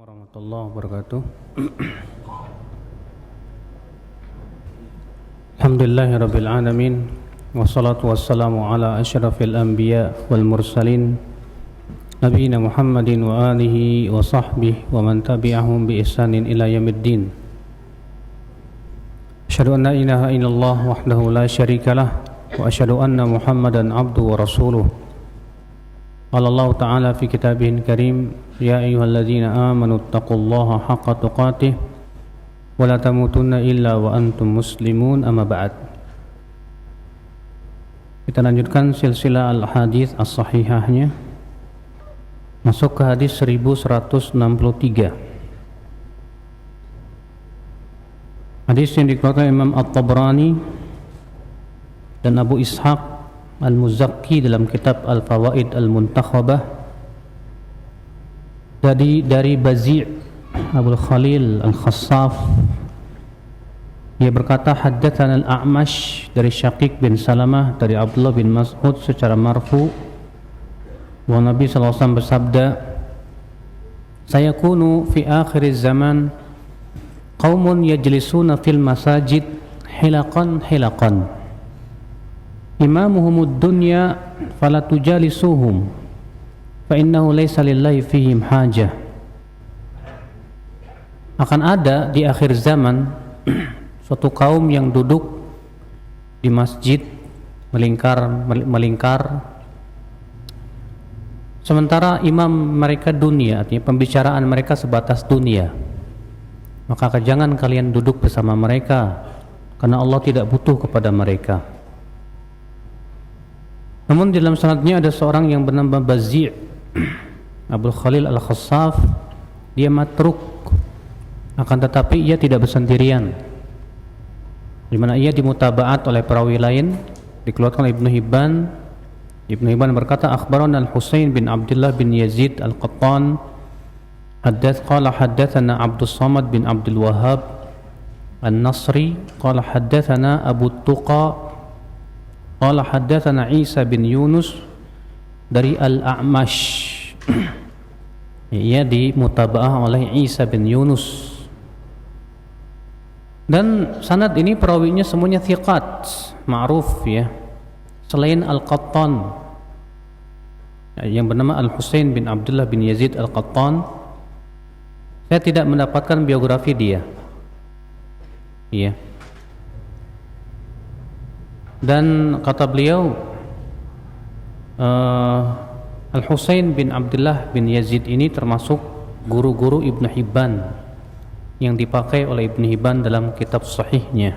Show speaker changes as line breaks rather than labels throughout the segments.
warahmatullahi wabarakatuh. Alhamdulillahirabbil alamin wassalatu wassalamu ala asyrafil anbiya wal mursalin nabiyina Muhammadin wa alihi wa sahbihi wa man tabi'ahum bi ihsanin ila yaumiddin. Asyhadu an la ilaha illallah wahdahu la syarikalah wa asyhadu anna Muhammadan abduhu wa rasuluh. Qala Allah Ta'ala fi kitabihil karim, ya ayyuhalladzina amanu taqullaha haqqa tuqatih wa la tamutunna illa wa antum muslimun, amma ba'd. Kita lanjutkan silsilah al-hadis as-sahihahnya, masuk ke hadis 1163. Hadis yang dikeluarkan Imam At-Tabrani dan Abu Ishaq Al-Muzakki dalam kitab Al-Fawaid Al-Muntakhabah dari Bazi' Abul Khalil Al-Khassaf. Ia berkata, haddatsana Al-A'mash dari Syaqiq bin Salamah dari Abdullah bin Mas'ud secara marfu, bahwa Nabi SAW bersabda, sayakunu fi akhiriz zaman qaumun yajlisuna fil masajid hilaqan imamuhumud dunya fala tujalisuhum fa innahu laysa lillahi fihim hajah. Akan ada di akhir zaman suatu kaum yang duduk di masjid melingkar sementara imam mereka dunia, artinya pembicaraan mereka sebatas dunia. Maka jangan kalian duduk bersama mereka, karena Allah tidak butuh kepada mereka. Namun di dalam sanadnya ada seorang yang bernama Bazi' Abul Khalil Al-Khassaf. Dia matruk, akan tetapi ia tidak bersendirian, di mana ia dimutabaat oleh perawi lain, dikeluarkan oleh Ibnu Hibban. Ibnu Hibban berkata, akhbarana Al-Husain bin Abdullah bin Yazid Al-Qattan qala haddatsana Abdus Samad bin Abdul Wahhab An-Nasri qala haddatsana Abu Tuqa qala haddatsana Isa bin Yunus dari Al-A'mash. Ia dimutabaah oleh Isa bin Yunus, dan sanad ini perawinya semuanya thiqat, ma'ruf ya, selain Al-Qattan yang bernama Al-Husain bin Abdullah bin Yazid Al-Qattan. Saya tidak mendapatkan biografi dia. Iya. Dan kata beliau, Al-Husain bin Abdullah bin Yazid ini termasuk guru-guru Ibnu Hibban yang dipakai oleh Ibnu Hibban dalam kitab sahihnya,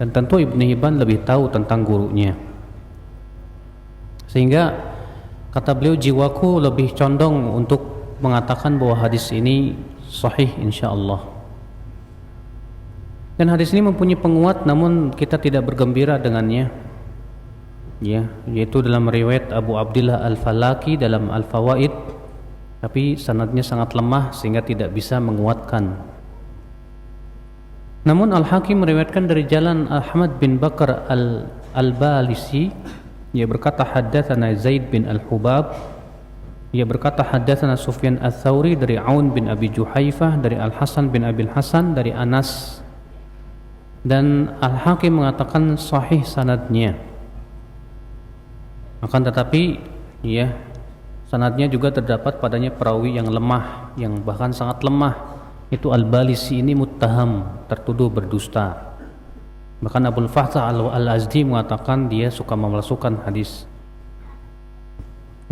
dan tentu Ibnu Hibban lebih tahu tentang gurunya, sehingga kata beliau, jiwaku lebih condong untuk mengatakan bahwa hadis ini sahih insyaallah. Dan hadis ini mempunyai penguat, namun kita tidak bergembira dengannya, ya, yaitu dalam riwayat Abu Abdillah Al-Falaki dalam Al-Fawaid, tapi sanadnya sangat lemah sehingga tidak bisa menguatkan. Namun Al-Hakim meriwayatkan dari jalan Ahmad bin Bakar Al-Balisi. Ia berkata, haddatsana Zaid bin Al-Hubab. Ia berkata, haddatsana Sufyan Ats-Tsauri dari Aun bin Abi Juhaifah dari Al-Hasan bin Abil Hasan dari Anas. Dan Al-Hakim mengatakan sahih sanadnya. Akan tetapi ya, sanadnya juga terdapat padanya perawi yang lemah, yang bahkan sangat lemah. Itu Al-Balisi ini muttaham, tertuduh berdusta. Bahkan Abul Fathah Al-Azdi mengatakan dia suka memalsukan hadis.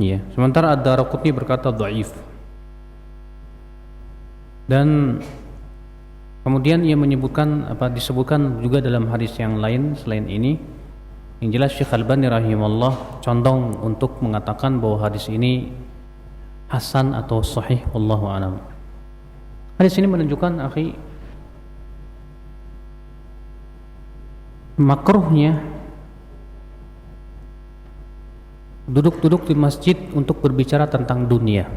Ya, sementara Ad-Daraqutni berkata dhaif. Dan kemudian ia menyebutkan disebutkan juga dalam hadis yang lain selain ini. Yang jelas Syekh Al-Albani rahimahullah condong untuk mengatakan bahwa hadis ini hasan atau sahih, wallahu a'lam. Hadis ini menunjukkan makruhnya duduk-duduk di masjid untuk berbicara tentang dunia.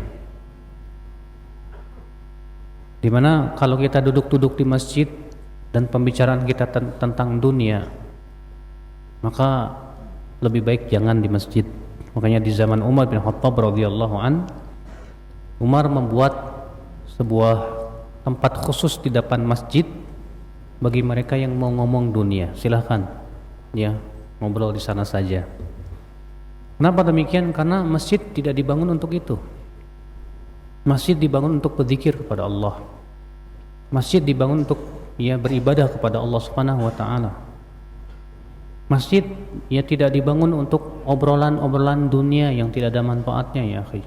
Dimana kalau kita duduk-duduk di masjid dan pembicaraan kita tentang dunia, maka lebih baik jangan di masjid. Makanya di zaman Umar bin Khattab radhiyallahu an, Umar membuat sebuah tempat khusus di depan masjid bagi mereka yang mau ngomong dunia. Silahkan ya, ngobrol di sana saja. Kenapa demikian? Karena masjid tidak dibangun untuk itu. Masjid dibangun untuk berzikir kepada Allah. Masjid dibangun untuk ya beribadah kepada Allah Subhanahu wa taala. Masjid ya tidak dibangun untuk obrolan-obrolan dunia yang tidak ada manfaatnya ya akhi.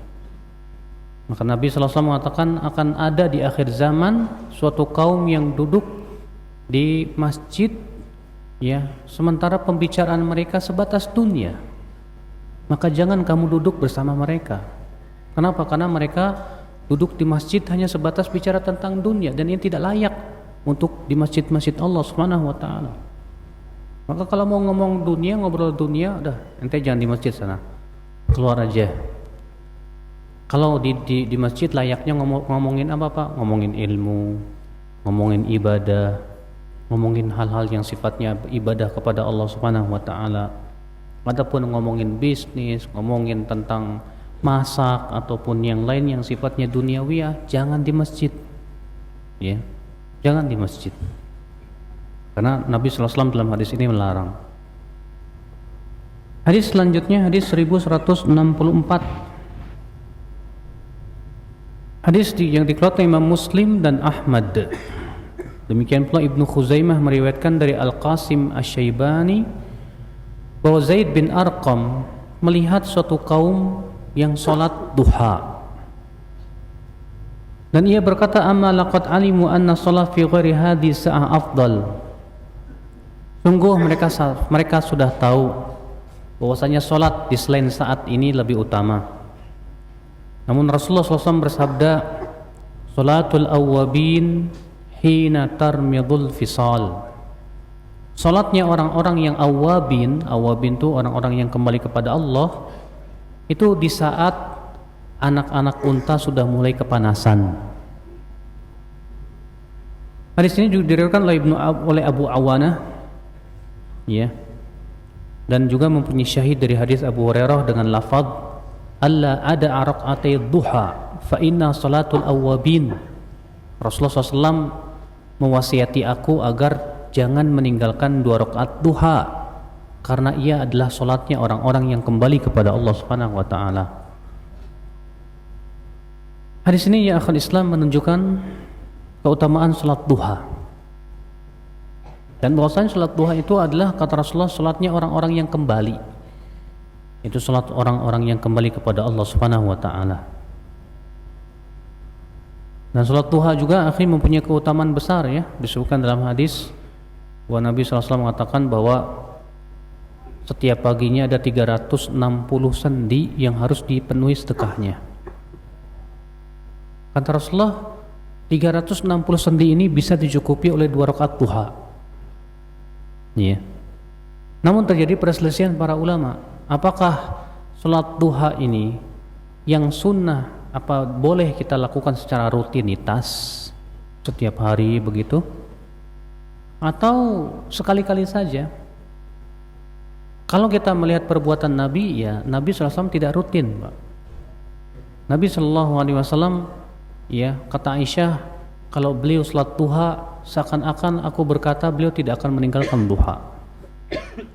Maka Nabi sallallahu alaihi wasallam mengatakan akan ada di akhir zaman suatu kaum yang duduk di masjid ya sementara pembicaraan mereka sebatas dunia. Maka jangan kamu duduk bersama mereka. Kenapa? Karena mereka duduk di masjid hanya sebatas bicara tentang dunia, dan ini tidak layak untuk di masjid-masjid Allah Subhanahu wa taala. Maka kalau mau ngomong dunia, ngobrol dunia, udah ente jangan di masjid sana. Keluar aja. Kalau di masjid layaknya ngomongin apa Pak? Ngomongin ilmu, ngomongin ibadah, ngomongin hal-hal yang sifatnya ibadah kepada Allah Subhanahu wa taala. Adapun ngomongin bisnis, ngomongin tentang masak ataupun yang lain yang sifatnya duniawiyah, jangan di masjid. Ya. Jangan di masjid. Karena Nabi sallallahu alaihi wasallam dalam hadis ini melarang. Hadis selanjutnya hadis 1164. Hadis yang dikeluarkan Imam Muslim dan Ahmad. Demikian pula Ibnu Khuzaimah meriwayatkan dari Al-Qasim Asy-Syaibani bahwa Zaid bin Arqam melihat suatu kaum yang salat duha. Dan ia berkata, "Amma laqad alimu anna shalah fi ghairi hadhihi sa'ah afdal." Sungguh mereka sudah tahu bahwasanya salat di selain saat ini lebih utama. Namun Rasulullah SAW bersabda, "Salatul awwabin hina tarmidul fisal." Salatnya orang-orang yang awwabin itu orang-orang yang kembali kepada Allah, itu di saat anak-anak unta sudah mulai kepanasan. Hadis ini juga diriwayatkan oleh Abu Awanah, ya, dan juga mempunyai syahid dari hadis Abu Hurairah dengan lafaz alla ada raq'atay duha fa inna salatul awwabin. Rasulullah SAW mewasiati aku agar jangan meninggalkan 2 rakaat duha karena ia adalah salatnya orang-orang yang kembali kepada Allah Subhanahu wa taala. Hadis ini ya akhul Islam menunjukkan keutamaan salat duha. Dan bahwasanya salat duha itu adalah kata Rasulullah salatnya orang-orang yang kembali. Itu salat orang-orang yang kembali kepada Allah Subhanahu wa taala. Dan salat duha juga akhirnya mempunyai keutamaan besar ya, disebutkan dalam hadis bahwa Nabi SAW mengatakan bahwa setiap paginya ada 360 sendi yang harus dipenuhi sedekahnya. Kata Rasulullah, 360 sendi ini bisa dicukupi oleh 2 rakaat duha. Ya. Namun terjadi perselisihan para ulama. Apakah salat duha ini yang sunnah apa boleh kita lakukan secara rutinitas setiap hari begitu, atau sekali-kali saja? Kalau kita melihat perbuatan Nabi, ya Nabi SAW tidak rutin, Pak. Nabi SAW, ya kata Aisyah, kalau beliau salat duha seakan-akan aku berkata beliau tidak akan meninggalkan duha.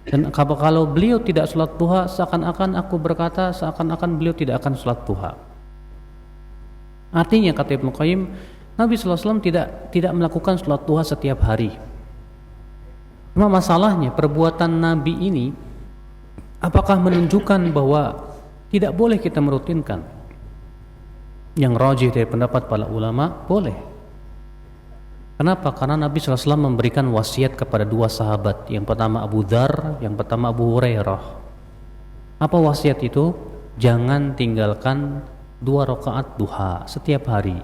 Dan kalau beliau tidak salat duha, seakan-akan aku berkata seakan-akan beliau tidak akan salat duha. Artinya kata Ibnu Qayyim, Nabi SAW tidak melakukan salat duha setiap hari. Cuma masalahnya perbuatan Nabi ini apakah menunjukkan bahwa tidak boleh kita merutinkan? Yang rajih dari pendapat para ulama, boleh. Kenapa? Karena Nabi SAW memberikan wasiat kepada 2 sahabat. Yang pertama Abu Dzar, yang pertama Abu Hurairah. Apa wasiat itu? Jangan tinggalkan 2 rakaat duha setiap hari.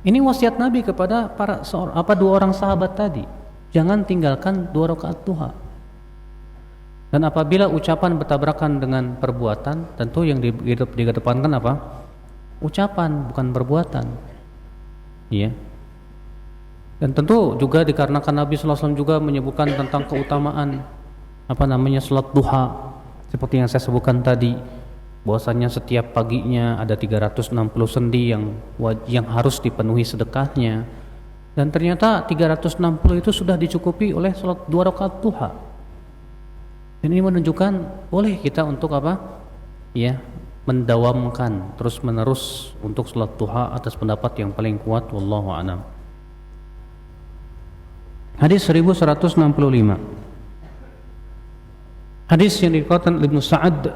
Ini wasiat Nabi kepada 2 orang sahabat tadi. Jangan tinggalkan 2 rakaat duha. Dan apabila ucapan bertabrakan dengan perbuatan, tentu yang dikedepankan apa? Ucapan, bukan perbuatan. Iya. Dan tentu juga dikarenakan Nabi SAW juga menyebutkan tentang keutamaan salat duha seperti yang saya sebutkan tadi, bahwasanya setiap paginya ada 360 sendi yang harus dipenuhi sedekahnya, dan ternyata 360 itu sudah dicukupi oleh salat 2 rakaat duha. Dan ini menunjukkan boleh kita untuk apa? Ya, mendawamkan terus menerus untuk salat duha atas pendapat yang paling kuat, wallahu a'lam. Hadis 1165. Hadis yang diriwayatkan Ibnu Sa'ad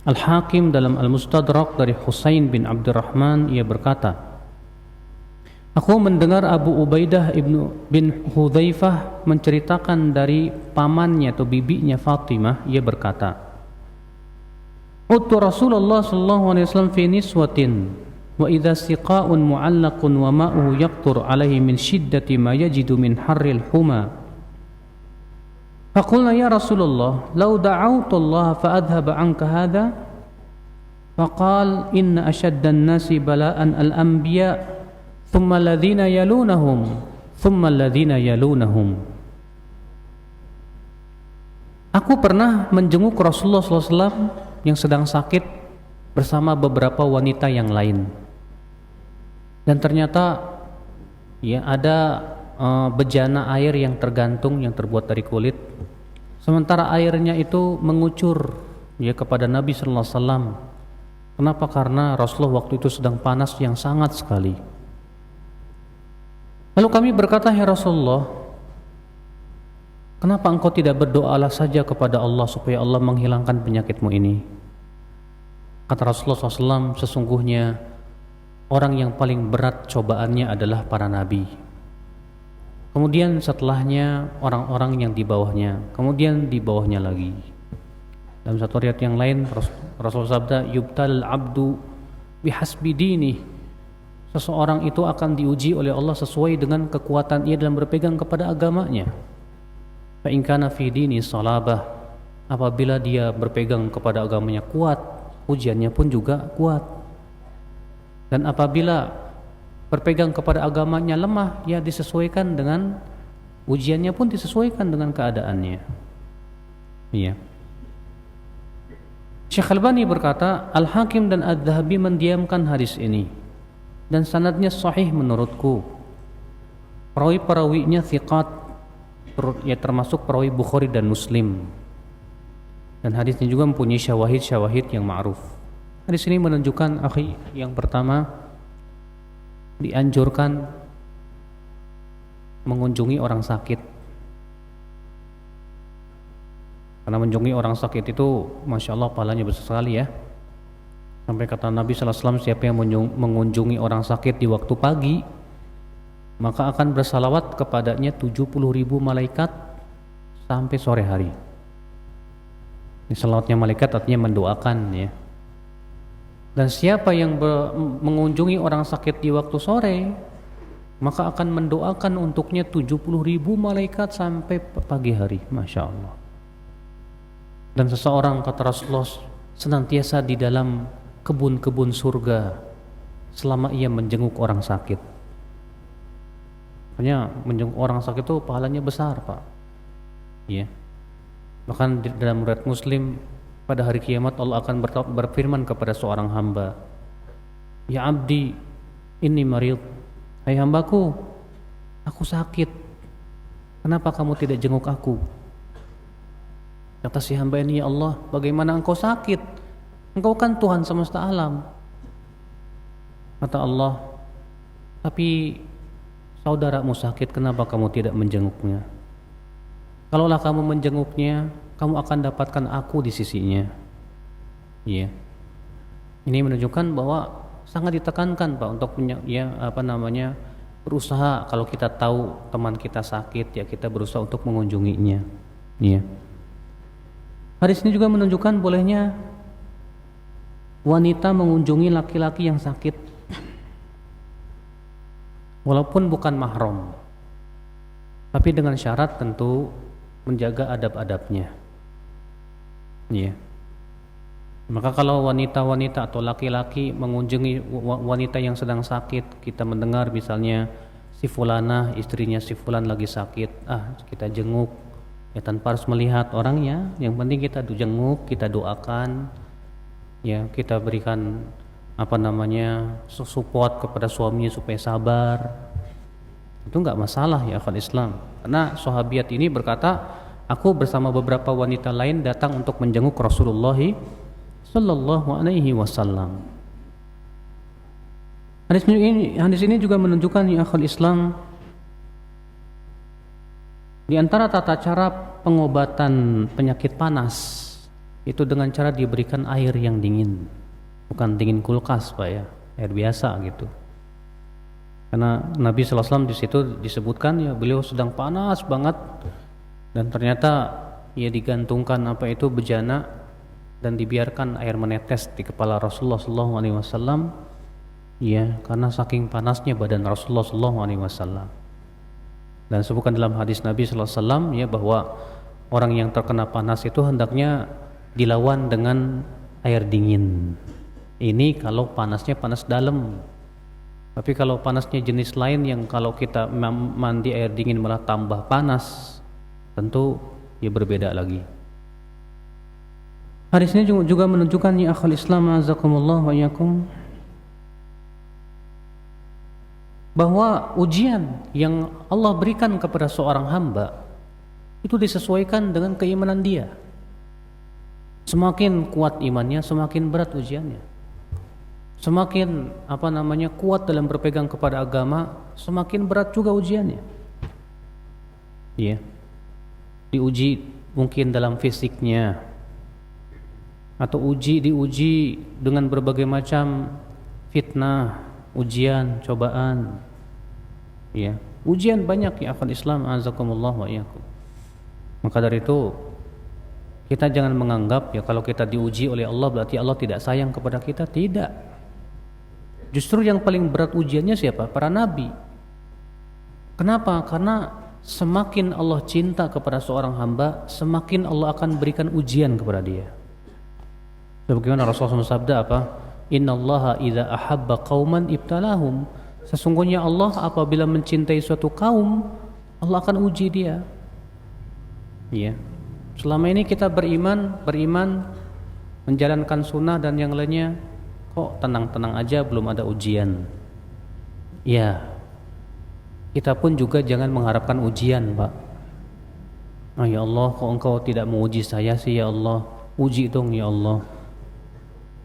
Al-Hakim dalam Al-Mustadrak dari Husain bin Abdurrahman, ia berkata, aku mendengar Abu Ubaidah bin Hudzaifah menceritakan dari pamannya atau bibinya Fatimah, ia berkata, Uttu Rasulullah sallallahu alaihi wasallam fi niswatin wa idza siqa'un mu'allaqun wa ma'uhu yaqtur alaihi min shiddati ma yajidu min harril huma. Faqulna ya Rasulullah, law da'awtu Allah fa adhhaba 'anka hadha? Faqala inna ashadda an-nasi bala'an al-anbiya' thumma alladhina yalunahum thumma alladhina yalunahum. Aku pernah menjenguk Rasulullah sallallahu alaihi wasallam yang sedang sakit bersama beberapa wanita yang lain, dan ternyata ya ada bejana air yang tergantung yang terbuat dari kulit, sementara airnya itu mengucur ya kepada Nabi sallallahu alaihi wasallam. Kenapa? Karena Rasulullah waktu itu sedang panas yang sangat sekali. Lalu kami berkata, ya Rasulullah, kenapa engkau tidak berdoalah saja kepada Allah supaya Allah menghilangkan penyakitmu ini? Kata Rasulullah SAW, sesungguhnya orang yang paling berat cobaannya adalah para nabi. Kemudian setelahnya orang-orang yang di bawahnya, kemudian di bawahnya lagi. Dalam satu riwayat yang lain, Rasulullah sabda, yubtal abdu bihasbi dinih. Seseorang itu akan diuji oleh Allah sesuai dengan kekuatan ia dalam berpegang kepada agamanya. Fa in kana fi dini salabah, apabila dia berpegang kepada agamanya kuat, ujiannya pun juga kuat. Dan apabila berpegang kepada agamanya lemah, ya disesuaikan dengan ujiannya pun disesuaikan dengan keadaannya. Iya. Syekh Albani berkata, Al-Hakim dan Adz-Dzahabi mendiamkan hadis ini dan sanadnya sahih menurutku. Perawi-perawinya thiqat, ya termasuk perawi Bukhari dan Muslim. Dan hadis ini juga mempunyai syawahid-syawahid yang ma'ruf. Hadis ini menunjukkan, akhi, yang pertama dianjurkan mengunjungi orang sakit. Karena mengunjungi orang sakit itu, Masya Allah, pahalanya besar sekali ya. Sampai kata Nabi SAW, siapa yang mengunjungi orang sakit di waktu pagi, maka akan bersalawat kepadanya 70.000 malaikat sampai sore hari. Ini salawatnya malaikat artinya mendoakan ya. Dan siapa yang mengunjungi orang sakit di waktu sore, maka akan mendoakan untuknya 70.000 malaikat sampai pagi hari. Masya Allah. Dan seseorang, kata Rasulullah, senantiasa di dalam kebun-kebun surga selama ia menjenguk orang sakit. Makanya menjenguk orang sakit itu pahalanya besar, Pak. Ya. Bahkan di dalam riwayat Muslim, pada hari kiamat Allah akan berfirman kepada seorang hamba, ya abdi, inni marid. Hai hambaku, aku sakit. Kenapa kamu tidak jenguk aku? Kata si hamba ini, ya Allah, bagaimana engkau sakit? Engkau kan Tuhan semesta alam. Kata Allah, tapi saudaramu sakit, kenapa kamu tidak menjenguknya? Kalaulah kamu menjenguknya, kamu akan dapatkan aku di sisinya. Iya. Ini menunjukkan bahwa sangat ditekankan, Pak, untuk berusaha. Kalau kita tahu teman kita sakit, ya kita berusaha untuk mengunjunginya. Iya. Hadis ini juga menunjukkan bolehnya wanita mengunjungi laki-laki yang sakit walaupun bukan mahram, tapi dengan syarat tentu menjaga adab-adabnya. Iya. Maka kalau wanita-wanita atau laki-laki mengunjungi wanita yang sedang sakit, kita mendengar misalnya si fulanah, istrinya si fulan lagi sakit, kita jenguk, ya tanpa harus melihat orangnya, yang penting kita jenguk, kita doakan, ya kita berikan support kepada suaminya supaya sabar, itu nggak masalah ya akhwat Islam. Karena sahabiat ini berkata, aku bersama beberapa wanita lain datang untuk menjenguk Rasulullah sallallahu alaihi wasallam. Hadis ini juga menunjukkan ya akhwat Islam, di antara tata cara pengobatan penyakit panas itu dengan cara diberikan air yang dingin, bukan dingin kulkas Pak ya, air biasa gitu. Karena Nabi SAW di situ disebutkan ya beliau sedang panas banget dan ternyata ia digantungkan bejana dan dibiarkan air menetes di kepala Rasulullah SAW ya, karena saking panasnya badan Rasulullah SAW. Dan disebutkan dalam hadis Nabi SAW ya bahwa orang yang terkena panas itu hendaknya dilawan dengan air dingin. Ini kalau panasnya panas dalam. Tapi kalau panasnya jenis lain yang kalau kita mandi air dingin malah tambah panas, tentu ya berbeda lagi. Hadis ini juga menunjukkan ya akhul Islam azakumullah wa iyyakum, bahwa ujian yang Allah berikan kepada seorang hamba itu disesuaikan dengan keimanan dia. Semakin kuat imannya, semakin berat ujiannya. Semakin kuat dalam berpegang kepada agama, semakin berat juga ujiannya. Iya. Diuji mungkin dalam fisiknya, atau diuji dengan berbagai macam fitnah, ujian, cobaan. Ya, ujian banyak ya akhwat Islam azakumullah wa iyyakum. Maka dari itu kita jangan menganggap ya kalau kita diuji oleh Allah berarti Allah tidak sayang kepada kita. Tidak. Justru yang paling berat ujiannya siapa? Para nabi. Kenapa? Karena semakin Allah cinta kepada seorang hamba, semakin Allah akan berikan ujian kepada dia. Sebagaimana Rasulullah sabda apa? Innallaha idza ahabba qauman ibtalahum. Sesungguhnya Allah apabila mencintai suatu kaum, Allah akan uji dia. Iya. Selama ini kita beriman, menjalankan sunnah dan yang lainnya, kok tenang-tenang aja belum ada ujian. Ya. Kita pun juga jangan mengharapkan ujian, Pak. Ya Allah, kok engkau tidak menguji saya sih ya Allah? Uji dong ya Allah.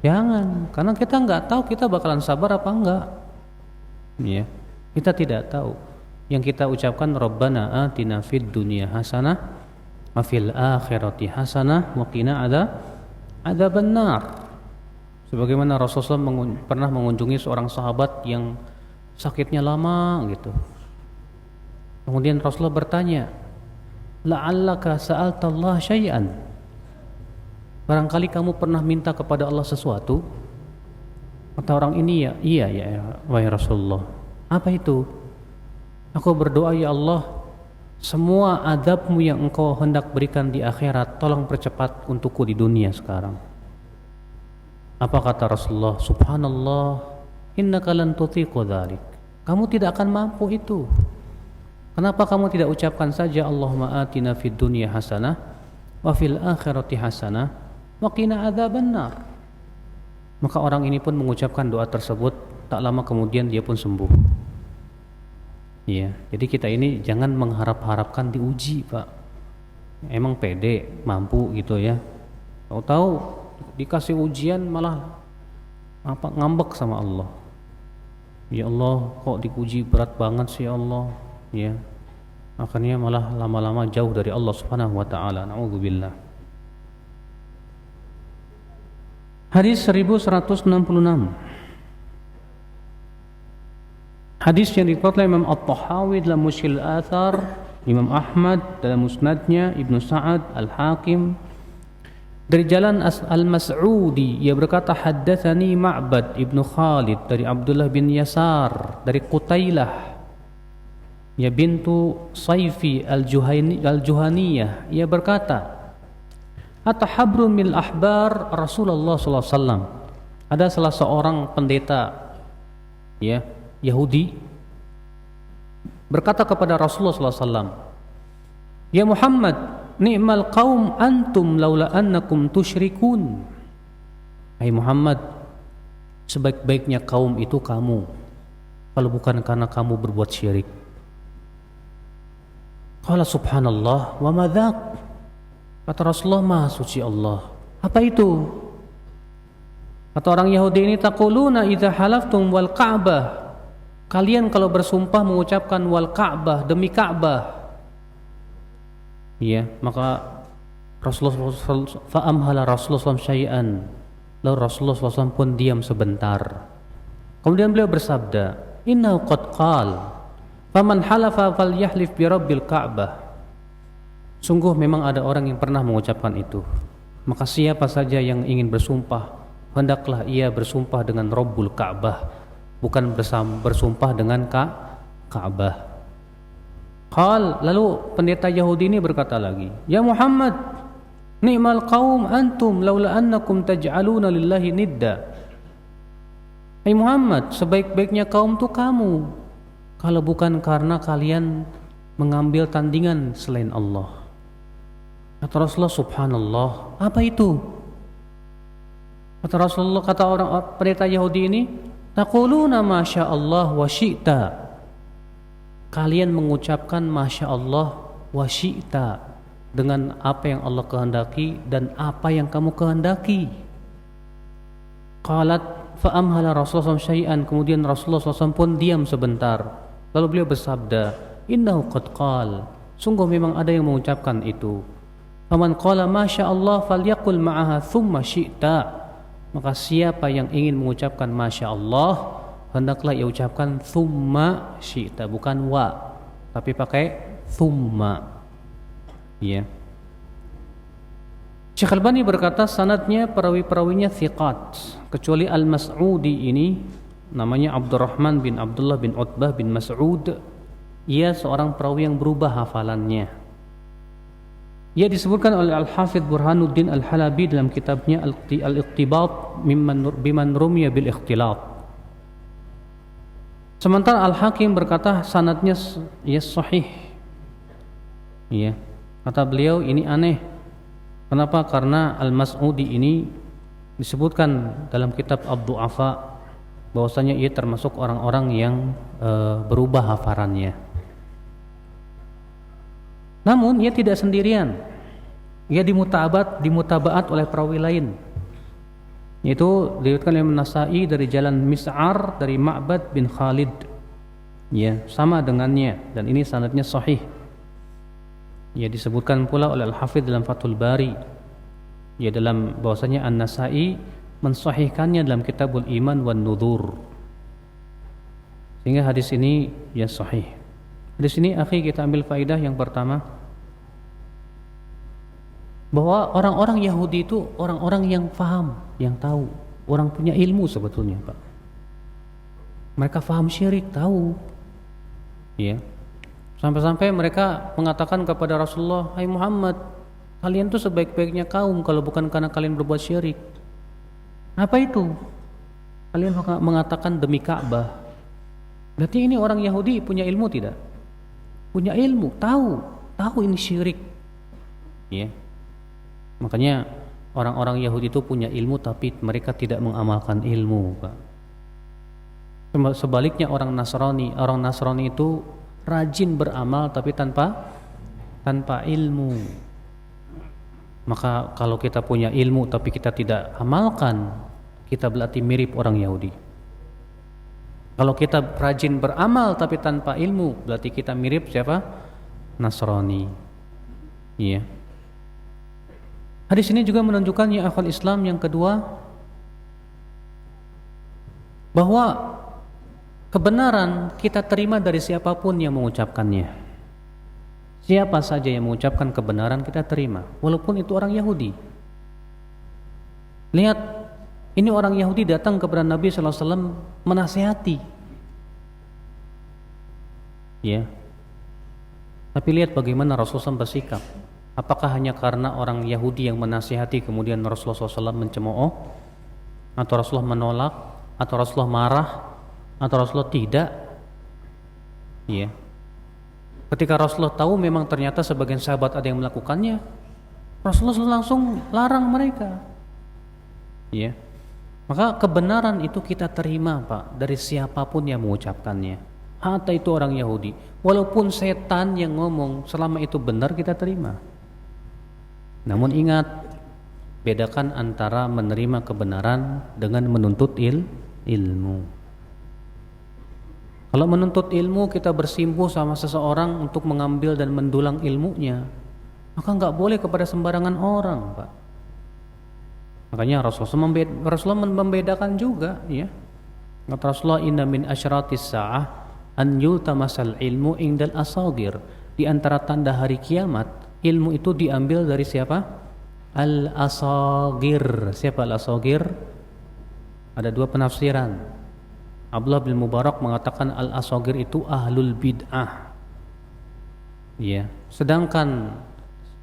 Jangan, karena kita nggak tahu kita bakalan sabar apa enggak. Ya, kita tidak tahu. Yang kita ucapkan Rabbana atina fid dunya hasanah wa fil akhirati hasanah wa qina adzaban nar. Sebagaimana Rasulullah pernah mengunjungi seorang sahabat yang sakitnya lama gitu. Kemudian Rasulullah bertanya, la'allaka sa'alta Allah syai'an. Barangkali kamu pernah minta kepada Allah sesuatu? Kata orang ini, iya wahai Rasulullah. Apa itu? Aku berdoa, ya Allah, semua azab-Mu yang Engkau hendak berikan di akhirat, tolong percepat untukku di dunia sekarang. Apa kata Rasulullah? Subhanallah, innaka lan tutiqu dzalik. Kamu tidak akan mampu itu. Kenapa kamu tidak ucapkan saja Allahumma atina fid dunya hasanah wa fil akhirati hasanah wa qina adzabannar. Maka orang ini pun mengucapkan doa tersebut, tak lama kemudian dia pun sembuh. Iya, jadi kita ini jangan mengharap-harapkan diuji, Pak. Emang pede, mampu gitu ya. Tahu-tahu dikasih ujian malah ngambek sama Allah. Ya Allah, kok diuji berat banget sih ya Allah. Ya. Akhirnya malah lama-lama jauh dari Allah Subhanahu wa taala. Nauzubillah. Hadis 1166. Hadis yang diriwayatkan oleh Imam At-Tahawi dalam Mushkil Athar, Imam Ahmad dalam Musnadnya, Ibnu Sa'ad, Al-Hakim dari jalan Al-Mas'udi, ia berkata haddatsani Ma'bad Ibnu Khalid dari Abdullah bin Yasar dari Qutailah ya bintu Saifi Al-Juhaniyah, ia berkata atahabrun mil ahbar Rasulullah sallallahu alaihi wasallam. Ada salah seorang pendeta ya Yahudi berkata kepada Rasulullah sallallahu alaihi wasallam, "Ya Muhammad, ni'mal qaum antum laula annakum tusyrikun." hai Muhammad, sebaik-baiknya kaum itu kamu, kalau bukan karena kamu berbuat syirik. Qala subhanallah wa ma dzak. Kata Rasulullah, maha suci Allah. Apa itu? Kata orang Yahudi ini, taquluna idza halaftum wal Ka'bah. Kalian kalau bersumpah mengucapkan wal Ka'bah, demi Ka'bah. Iya, maka Rasulullah fa'amhala Rasulullah SAW syai'an. Lalu Rasulullah SAW pun diam sebentar. Kemudian beliau bersabda, innahu qad qal, faman halafa falyahlif bi rabbil Ka'bah. Sungguh memang ada orang yang pernah mengucapkan itu. Maka siapa saja yang ingin bersumpah, hendaklah ia bersumpah dengan Rabbul Ka'bah, bukan bersumpah dengan Ka'bah. Qal, lalu pendeta Yahudi ini berkata lagi, ya Muhammad, ni'mal qaum antum laula annakum taj'aluna lillahi nidda. Hai Muhammad, sebaik-baiknya kaum itu kamu, kalau bukan karena kalian mengambil tandingan selain Allah. Kata Rasulullah, subhanallah, apa itu? Kata Rasulullah, kata orang pendeta Yahudi ini, taquluna masya Allah wa syi'ta. Kalian mengucapkan masya Allah wa syi'ta, dengan apa yang Allah kehendaki dan apa yang kamu kehendaki. Qalat fa'amhala Rasulullah syai'an. Kemudian Rasulullah SAW pun diam sebentar. Lalu beliau bersabda, innahu qad qal, sungguh memang ada yang mengucapkan itu. Faman qala masya Allah falyaqul ma'aha thumma syi'ta. Maka siapa yang ingin mengucapkan masya Allah, hendaklah ia ucapkan thumma syi'ta, bukan wa, tapi pakai thumma. Ya. Syekh Albani berkata sanadnya perawi-perawinya thiqat, kecuali Al-Mas'udi ini namanya Abdurrahman bin Abdullah bin Utbah bin Mas'ud. Ia seorang perawi yang berubah hafalannya. Ia disebutkan oleh Al-Hafidh Burhanuddin Al-Halabi dalam kitabnya Al-Iqtibat biman rumiya bil ikhtilat. Sementara Al-Hakim berkata sanadnya ya sahih. Ya. Kata beliau ini aneh. Kenapa? Karena Al-Mas'udi ini disebutkan dalam kitab Ad-Du'afa bahwasanya ia termasuk orang-orang yang berubah hafalannya. Namun ia tidak sendirian. Ia dimutabaat oleh perawi lain. Yaitu diriwayatkan oleh An-Nasa'i dari jalan Mis'ar dari Ma'bad bin Khalid. Ya, sama dengannya dan ini sanadnya sahih. Ya, disebutkan pula oleh Al-Hafidz dalam Fathul Bari. Ya, dalam bahwasanya An-Nasa'i mensahihkannya dalam Kitabul Iman wan Nudhur. Sehingga hadis ini ya sahih. Di sini akhi kita ambil faidah yang pertama, bahwa orang-orang Yahudi itu orang-orang yang faham, yang tahu, orang punya ilmu sebetulnya, Pak. Mereka faham syirik, tahu. Ya. Sampai-sampai mereka mengatakan kepada Rasulullah, "Hai Muhammad, kalian tuh sebaik-baiknya kaum kalau bukan karena kalian berbuat syirik." Apa itu? Kalian mengatakan demi Ka'bah. Berarti ini orang Yahudi punya ilmu tidak? Punya ilmu, tahu ini syirik. Ya. Makanya orang-orang Yahudi itu punya ilmu tapi mereka tidak mengamalkan ilmu, Pak. Sebaliknya orang Nasrani itu rajin beramal tapi tanpa ilmu. Maka kalau kita punya ilmu tapi kita tidak amalkan, kita berarti mirip orang Yahudi. Kalau kita rajin beramal tapi tanpa ilmu, berarti kita mirip siapa? Nasrani. Iya. Hadis ini juga menunjukkan ya akhwal Islam yang kedua, bahwa kebenaran kita terima dari siapapun yang mengucapkannya. Siapa saja yang mengucapkan kebenaran kita terima, walaupun itu orang Yahudi. Lihat, ini orang Yahudi datang kepada Nabi SAW menasihati. Ya. Tapi lihat bagaimana Rasulullah SAW bersikap. Apakah hanya karena orang Yahudi yang menasihati kemudian Rasulullah SAW mencemooh, atau Rasulullah menolak, atau Rasulullah marah, atau Rasulullah tidak? Ya. Ketika Rasulullah tahu memang ternyata sebagian sahabat ada yang melakukannya, Rasulullah langsung larang mereka. Ya. Maka kebenaran itu kita terima, Pak, dari siapapun yang mengucapkannya. Hatta itu orang Yahudi, walaupun setan yang ngomong, selama itu benar kita terima. Namun ingat, bedakan antara menerima kebenaran dengan menuntut ilmu. Kalau menuntut ilmu kita bersimpuh sama seseorang untuk mengambil dan mendulang ilmunya, maka nggak boleh kepada sembarangan orang, Pak. Makanya Rasulullah membedakan juga, ya. Kata Rasulullah, inna min asyratis sa'ah an yultamasal ilmu indal asagir. Di antara tanda hari kiamat, ilmu itu diambil dari siapa? Al-asagir. Siapa al-asagir? Ada dua penafsiran. Abdullah bin Mubarak mengatakan al-asagir itu ahlul bid'ah. Ya. Sedangkan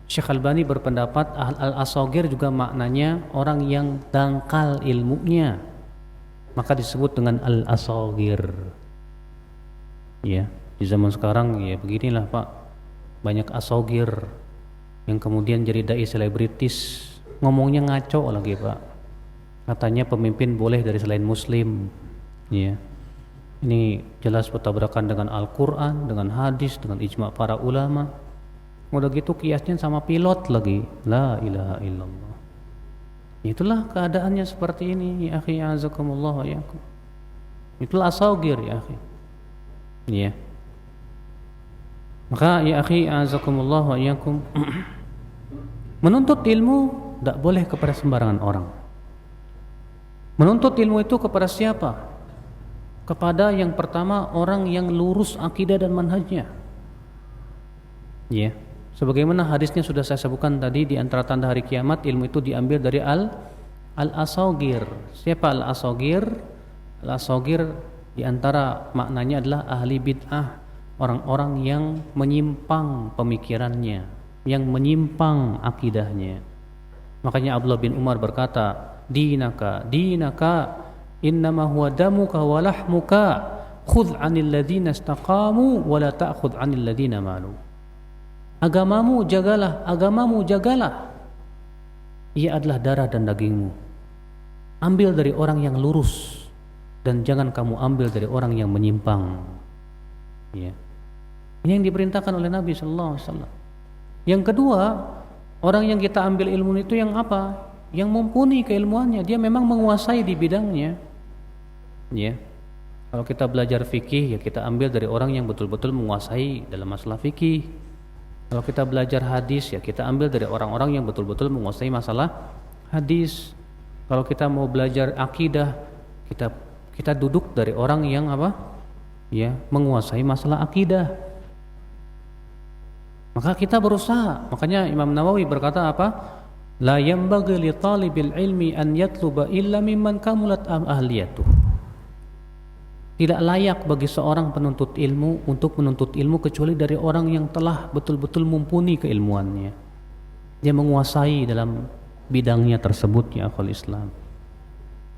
Syekh Albani berpendapat al-asagir juga maknanya orang yang dangkal ilmunya, maka disebut dengan al-asagir. Ya, di zaman sekarang ya beginilah, Pak. Banyak asagir yang kemudian jadi dai selebritis, ngomongnya ngaco lagi, Pak. Katanya pemimpin boleh dari selain muslim. Ya. Ini jelas bertabrakan dengan Al-Qur'an, dengan hadis, dengan ijma' para ulama. Udah gitu kiasnya sama pilot lagi. La ilaha illallah. Itulah keadaannya seperti ini, ya akhi, azakumullah wa yakum. Itulah asagir, ya akhi. Ya. Maka ya akhi, azakumullah wa yakum, menuntut ilmu tidak boleh kepada sembarangan orang. Menuntut ilmu itu kepada siapa? Kepada yang pertama orang yang lurus akidah dan manhajnya. Ya. Sebagaimana hadisnya sudah saya sebutkan tadi, di antara tanda hari kiamat ilmu itu diambil dari al-asagir. Siapa al-asagir? Al-asagir di antara maknanya adalah ahli bid'ah, orang-orang yang menyimpang pemikirannya, yang menyimpang akidahnya. Makanya Abdullah bin Umar berkata, dinaka innama huwa damuka wa lahmuka khudh 'anil ladzina istaqamu wa la ta'khudh 'anil ladzina malu. Agamamu jagalah. Ia adalah darah dan dagingmu. Ambil dari orang yang lurus dan jangan kamu ambil dari orang yang menyimpang. Ya. Ini yang diperintahkan oleh Nabi sallallahu alaihi wasallam. Yang kedua, orang yang kita ambil ilmu itu yang apa? Yang mumpuni keilmuannya, dia memang menguasai di bidangnya. Ya. Kalau kita belajar fikih, ya kita ambil dari orang yang betul-betul menguasai dalam masalah fikih. Kalau kita belajar hadis, ya kita ambil dari orang-orang yang betul-betul menguasai masalah hadis. Kalau kita mau belajar akidah, kita duduk dari orang yang apa? Ya, menguasai masalah akidah. Maka kita berusaha. Makanya Imam Nawawi berkata apa? La yanbaghi li talibil ilmi an yatluba illa mimman kamulat ahliyatuh. Tidak layak bagi seorang penuntut ilmu untuk menuntut ilmu kecuali dari orang yang telah betul-betul mumpuni keilmuannya. Dia menguasai dalam bidangnya tersebut, ya akhul Islam.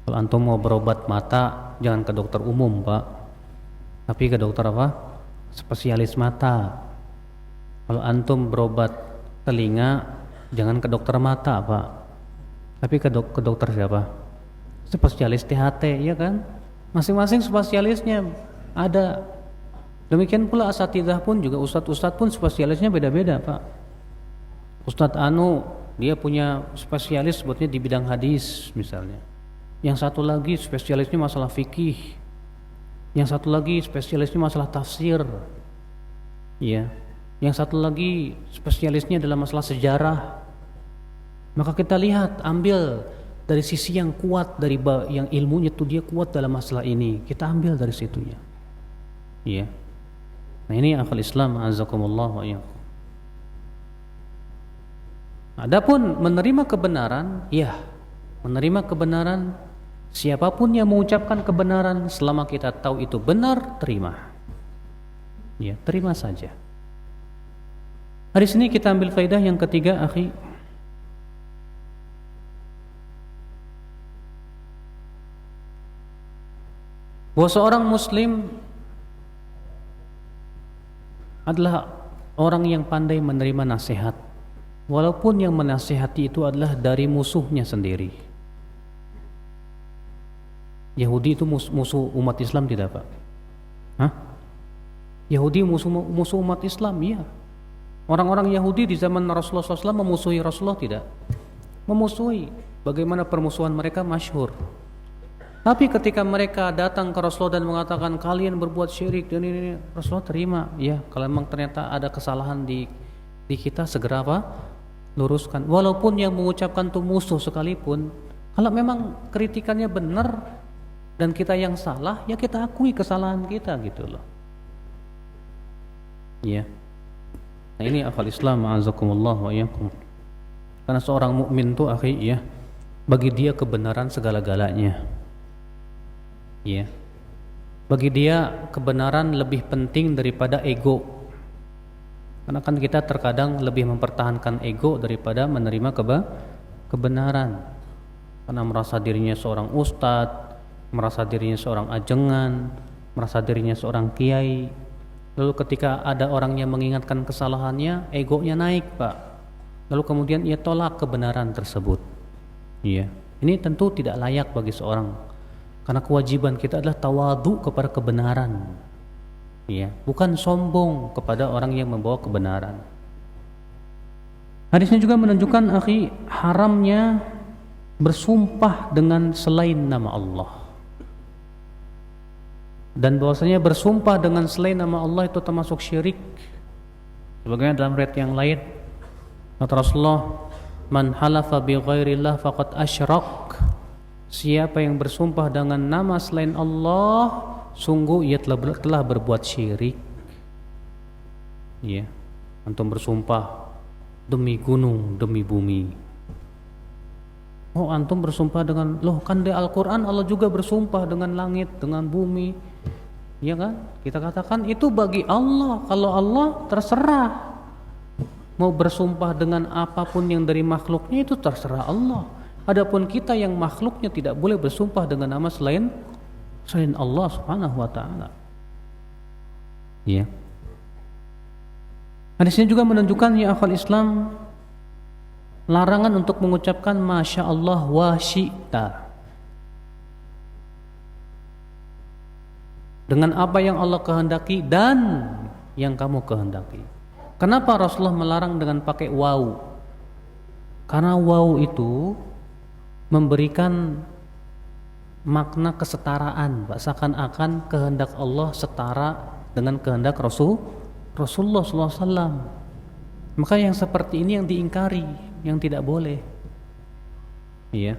Kalau antum mau berobat mata, jangan ke dokter umum, Pak. Tapi ke dokter apa? Spesialis mata. Kalau antum berobat telinga, jangan ke dokter mata, Pak. Tapi ke dokter siapa? Spesialis THT, ya kan? Masing-masing spesialisnya ada. Demikian pula asatidzah pun juga, ustadz-ustadz pun spesialisnya beda-beda, Pak. Ustadz Anu dia punya spesialis sebutnya di bidang hadis misalnya. Yang satu lagi spesialisnya masalah fikih. Yang satu lagi spesialisnya masalah tafsir. Ya. Yang satu lagi spesialisnya dalam masalah sejarah. Maka kita lihat, ambil dari sisi yang kuat, dari yang ilmunya tuh dia kuat dalam masalah ini, kita ambil dari situnya. Iya. Nah ini akal Islam, azakumullah wa iyyakum. Adapun menerima kebenaran, ya, menerima kebenaran, siapapun yang mengucapkan kebenaran selama kita tahu itu benar, terima. Ya, terima saja. Hari ini kita ambil faedah yang ketiga, akhi. Bahwa seorang muslim adalah orang yang pandai menerima nasihat, walaupun yang menasihati itu adalah dari musuhnya sendiri. Yahudi itu musuh umat Islam tidak, Pak? Hah? Yahudi musuh umat Islam, iya. Orang-orang Yahudi di zaman Rasulullah SAW memusuhi Rasulullah tidak? Memusuhi. Bagaimana permusuhan mereka masyhur. Tapi ketika mereka datang ke Rasulullah dan mengatakan kalian berbuat syirik dan ini, Rasulullah terima. Ya, kalau memang ternyata ada kesalahan di kita, segera apa? Luruskan. Walaupun yang mengucapkan itu musuh sekalipun, kalau memang kritikannya benar dan kita yang salah, ya kita akui kesalahan kita gitu loh. Ya. Nah, ini akal Islam, a'azakumullah wa iyyakum. Karena seorang mukmin itu akhi, ya, bagi dia kebenaran segala-galanya. Ya. Bagi dia kebenaran lebih penting daripada ego. Karena kan kita terkadang lebih mempertahankan ego daripada menerima kebenaran. Karena merasa dirinya seorang ustadz, merasa dirinya seorang ajengan, merasa dirinya seorang kiai. Lalu ketika ada orang yang mengingatkan kesalahannya, egonya naik, Pak. Lalu kemudian ia tolak kebenaran tersebut. Iya. Ini tentu tidak layak bagi seorang. Karena kewajiban kita adalah tawadhu kepada kebenaran. Iya, bukan sombong kepada orang yang membawa kebenaran. Hadisnya juga menunjukkan akhi haramnya bersumpah dengan selain nama Allah. Dan bahwasanya bersumpah dengan selain nama Allah itu termasuk syirik. Sebagaimana dalam riwayat yang lain kata Rasulullah, "Man halafa bi ghairillah faqad asyrak." Siapa yang bersumpah dengan nama selain Allah, sungguh ia telah berbuat syirik. Ya, antum bersumpah demi gunung, demi bumi. Oh, antum bersumpah dengan, loh kan di Al-Quran Allah juga bersumpah dengan langit, dengan bumi. Ya kan? Kita katakan itu bagi Allah. Kalau Allah terserah. Mau bersumpah dengan apapun yang dari makhluknya itu terserah Allah. Adapun kita yang makhluknya tidak boleh bersumpah dengan nama selain Allah Subhanahu wa taala. Ya. Hadisnya juga menunjukkan ya akhwal Islam larangan untuk mengucapkan masya Allah wa syi'ta. Dengan apa yang Allah kehendaki dan yang kamu kehendaki. Kenapa Rasulullah melarang dengan pakai waw? Karena waw itu memberikan makna kesetaraan, seakan-akan kehendak Allah setara dengan kehendak Rasulullah SAW. Maka yang seperti ini yang diingkari, yang tidak boleh. Iya.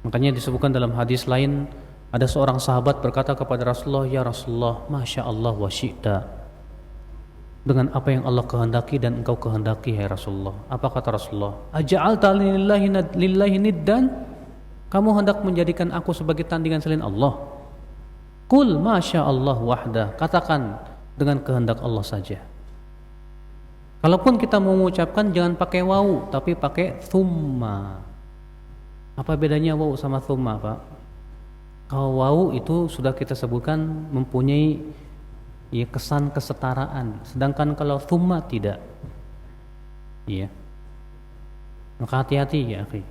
Makanya disebutkan dalam hadis lain, ada seorang sahabat berkata kepada Rasulullah, "Ya Rasulullah, masya Allah wa syi'ta." Dengan apa yang Allah kehendaki dan engkau kehendaki, hai Rasulullah. Apa kata Rasulullah? "Aja'alta lillahi niddan?" Kamu hendak menjadikan aku sebagai tandingan selain Allah? Qul masya Allah wahdah. Katakan dengan kehendak Allah saja. Kalaupun kita mengucapkan jangan pakai waw, tapi pakai thumma. Apa bedanya waw sama thumma, Pak? Kalau waw itu sudah kita sebutkan mempunyai ya kesan kesetaraan, sedangkan kalau thumma tidak. Iya. Maka hati-hati ya, akhi.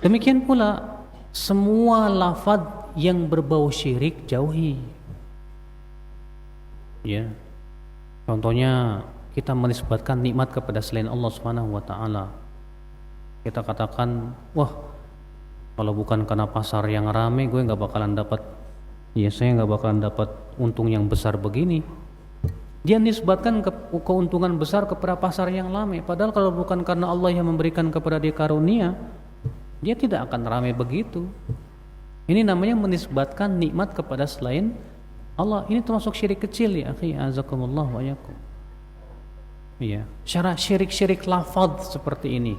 Demikian pula semua lafaz yang berbau syirik jauhi. Ya. Contohnya kita menisbatkan nikmat kepada selain Allah Subhanahu wa taala. Kita katakan, "Wah, kalau bukan karena pasar yang ramai gue enggak bakalan dapat, ya saya enggak bakalan dapat untung yang besar begini." Dia nisbatkan keuntungan besar kepada pasar yang ramai, padahal kalau bukan karena Allah yang memberikan kepada dia karunia, dia tidak akan ramai begitu. Ini namanya menisbatkan nikmat kepada selain Allah. Ini termasuk syirik kecil ya akhi, azakumullah wa yakum. Iya, syarat syirik-syirik lafaz seperti ini.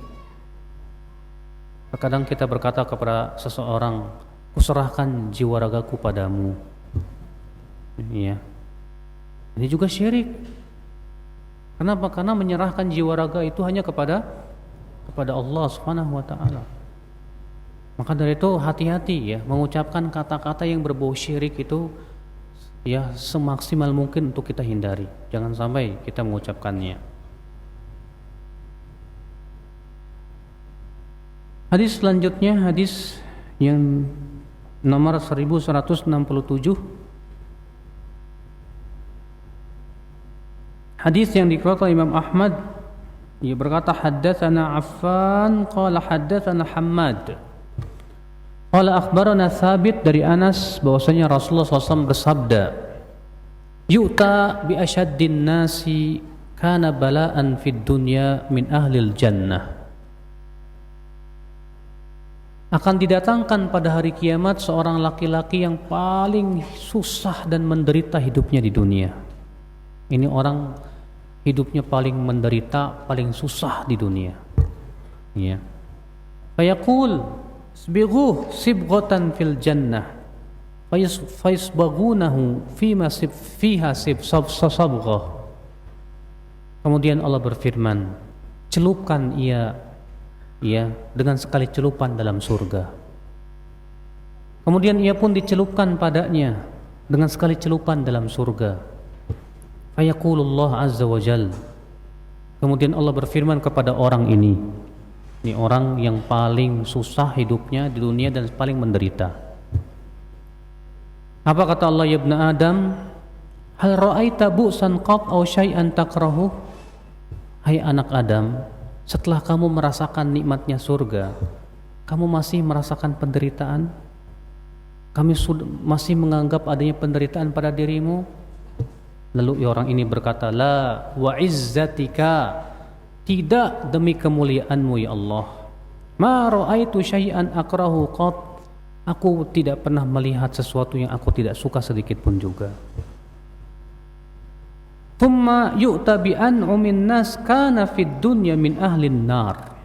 Terkadang kita berkata kepada seseorang, "Kuserahkan jiwa ragaku padamu." Iya. Ini juga syirik. Kenapa? Karena menyerahkan jiwa raga itu hanya kepada Allah Subhanahu wa taala. Maka dari itu hati-hati ya mengucapkan kata-kata yang berbau syirik itu ya semaksimal mungkin untuk kita hindari. Jangan sampai kita mengucapkannya. Hadis selanjutnya, hadis yang nomor 1167. Hadis yang dikeluarkan oleh Imam Ahmad, ia berkata haddatsana Affan qala haddatsana Hammad qala akhbarana Thabit dari Anas bahwasanya Rasulullah SAW bersabda, yu'ta bi asyaddin nasi kana bala'an fid dunya min ahlil jannah. Akan didatangkan pada hari kiamat seorang laki-laki yang paling susah dan menderita hidupnya di dunia. Ini orang hidupnya paling menderita, paling susah di dunia. Ya. Fayaqul sbighuh sibghatan fil jannah. Fayasbaghunahu fiha sabghah. Kemudian Allah berfirman, celupkan ia dengan sekali celupan dalam surga. Kemudian ia pun dicelupkan padanya dengan sekali celupan dalam surga. Fayaqulullah azza wa jal. Kemudian Allah berfirman kepada orang ini orang yang paling susah hidupnya di dunia dan paling menderita. Apa kata Allah, ya ibn Adam, hal ra'aita bu'san qat aw syai'an takrahu? Hai anak Adam, setelah kamu merasakan nikmatnya surga, kamu masih merasakan penderitaan? Kamu masih menganggap adanya penderitaan pada dirimu? Lalu orang ini berkata, la wa izzatika, tidak demi kemuliaanmu ya Allah. Ma ra'aitu syai'an akrahu qat, aku tidak pernah melihat sesuatu yang aku tidak suka sedikit pun juga. Thumma yu'ta bi an'umin nas kana fid dunya min ahlin nar.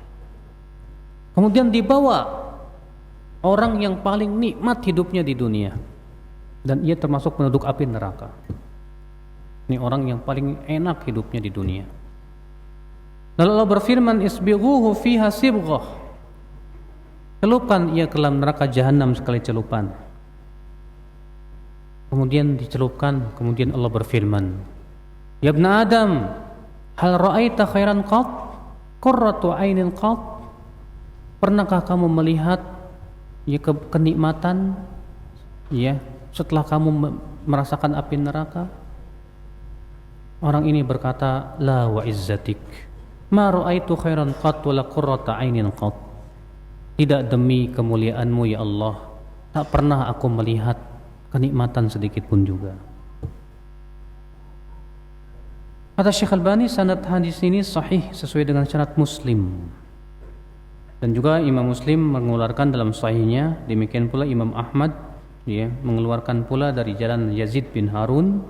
Kemudian dibawa orang yang paling nikmat hidupnya di dunia dan ia termasuk penduduk api neraka. Ini orang yang paling enak hidupnya di dunia. Lalu Allah berfirman, isbighuhu fiha sibghah. Celupkan ia ke dalam neraka jahanam sekali celupan. Kemudian dicelupkan, kemudian Allah berfirman, ya ibn Adam, hal ra'aita khairan qat? Qurratu ainin qat? Pernahkah kamu melihat kenikmatan setelah kamu merasakan api neraka? Orang ini berkata, la wa izzatik, ma ra'aitu khairan qat wala qurrata ainin qat. Tidak demi kemuliaanmu ya Allah, tak pernah aku melihat kenikmatan sedikit pun juga. Kata Syekh Albani, sanad hadis ini sahih sesuai dengan syarat Muslim. Dan juga Imam Muslim mengeluarkan dalam sahihnya, demikian pula Imam Ahmad mengeluarkan pula dari jalan Yazid bin Harun.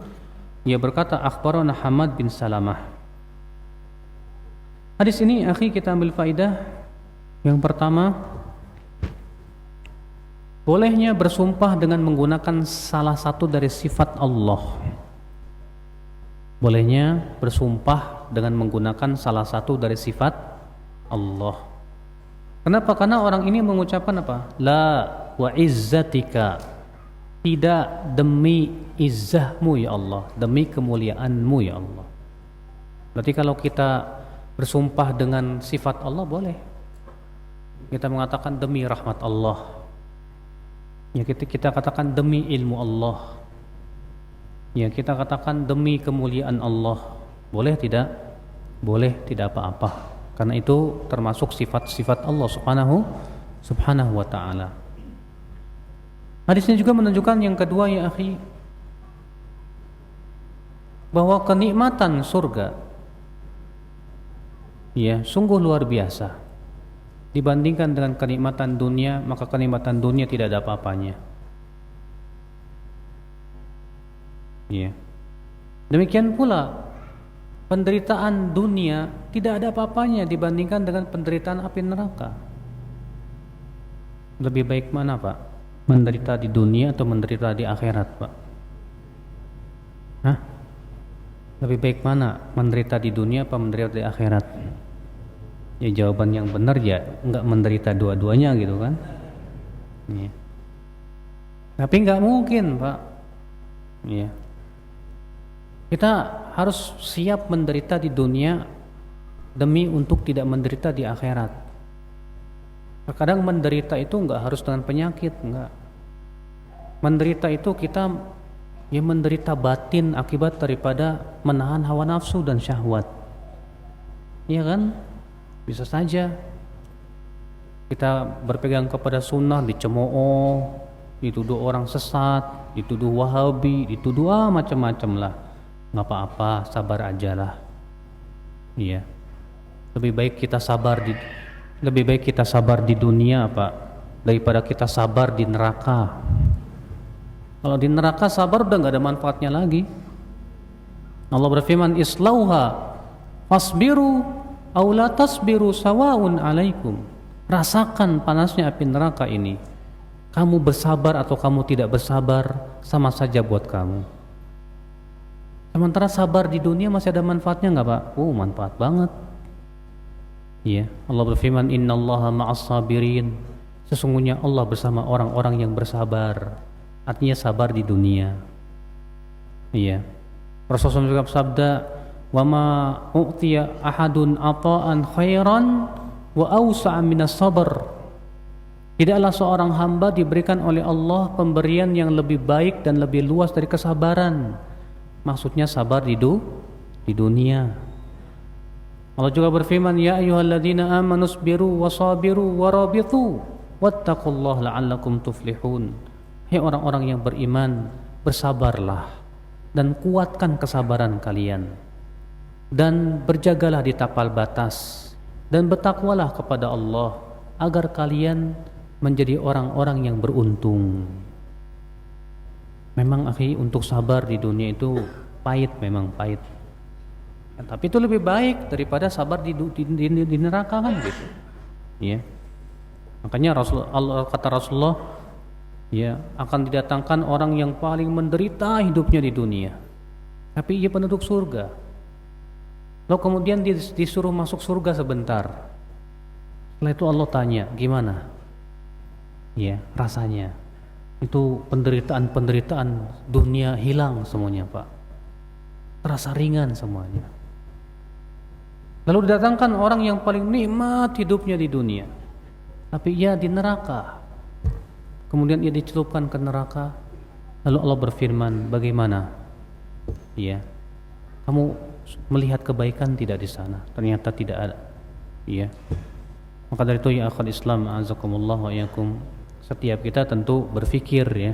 Ia berkata, akhbarana Hamad bin Salamah. Hadis ini akhi kita ambil faidah. Yang pertama, bolehnya bersumpah dengan menggunakan salah satu dari sifat Allah. Bolehnya bersumpah dengan menggunakan salah satu dari sifat Allah. Kenapa? Karena orang ini mengucapkan apa? La wa izzatika, tidak demi izzahmu ya Allah, demi kemuliaanmu ya Allah. Berarti kalau kita bersumpah dengan sifat Allah boleh. Kita mengatakan demi rahmat Allah, ya kita katakan demi ilmu Allah, ya kita katakan demi kemuliaan Allah. Boleh tidak? Boleh, tidak apa-apa. Karena itu termasuk sifat-sifat Allah subhanahu wa ta'ala. Hadisnya juga menunjukkan yang kedua ya akhi, bahwa kenikmatan surga sungguh luar biasa. Dibandingkan dengan kenikmatan dunia, maka kenikmatan dunia tidak ada apa-apanya. Demikian pula penderitaan dunia tidak ada apa-apanya dibandingkan dengan penderitaan api neraka. Lebih baik mana Pak? Menderita di dunia atau menderita di akhirat Pak? Lebih baik mana? Menderita di dunia atau menderita di akhirat? Ya jawaban yang benar ya enggak menderita dua-duanya gitu kan. Tapi enggak mungkin Pak. Kita harus siap menderita di dunia demi untuk tidak menderita di akhirat. Terkadang menderita itu enggak harus dengan penyakit, enggak. Menderita itu kita menderita batin akibat daripada menahan hawa nafsu dan syahwat. Iya kan? Bisa saja kita berpegang kepada sunnah dicemooh, dituduh orang sesat, dituduh wahabi, dituduh macam-macam lah. Nggak apa-apa, sabar aja lah. Iya. Lebih baik kita sabar di dunia, Pak, daripada kita sabar di neraka. Kalau di neraka sabar udah nggak ada manfaatnya lagi. Allah berfirman, islauha fasbiru aw la tasbiru sawaun alaikum. Rasakan panasnya api neraka ini. Kamu bersabar atau kamu tidak bersabar sama saja buat kamu. Sementara sabar di dunia masih ada manfaatnya nggak, Pak? Manfaat banget. Iya, Allah berfirman, innallaha ma'as sabirin. Sesungguhnya Allah bersama orang-orang yang bersabar. Artinya sabar di dunia. Iya. Rasulullah juga bersabda, wa ma u'tiya ahadun ata'an khairan wa awsa'a minas sabr. Tidaklah seorang hamba diberikan oleh Allah pemberian yang lebih baik dan lebih luas dari kesabaran. Maksudnya sabar di dunia. Allah juga berfirman, ya ayyuhalladzina amanu sabiru wasabiru warabitu wattaqullaha la'allakum tuflihun. Hai orang-orang yang beriman, bersabarlah dan kuatkan kesabaran kalian, dan berjagalah di tapal batas, dan bertakwalah kepada Allah agar kalian menjadi orang-orang yang beruntung. Memang akhi, untuk sabar di dunia itu pahit, memang pahit. Ya, tapi itu lebih baik daripada sabar di neraka kan gitu. Ya. Makanya kata Rasulullah, ya, akan didatangkan orang yang paling menderita hidupnya di dunia, tapi ia penduduk surga. Lalu kemudian disuruh masuk surga sebentar. Setelah itu Allah tanya, gimana? Ya, rasanya. Itu penderitaan dunia hilang semuanya, Pak. Terasa ringan semuanya. Lalu didatangkan orang yang paling nikmat hidupnya di dunia, tapi ia di neraka. Kemudian ia dicelupkan ke neraka. Lalu Allah berfirman, bagaimana? Ya, kamu melihat kebaikan tidak di sana? Ternyata tidak ada. Ya. Maka dari itu ya akhwat Islam, azakumullah wa iyyakum, setiap kita tentu berpikir ya,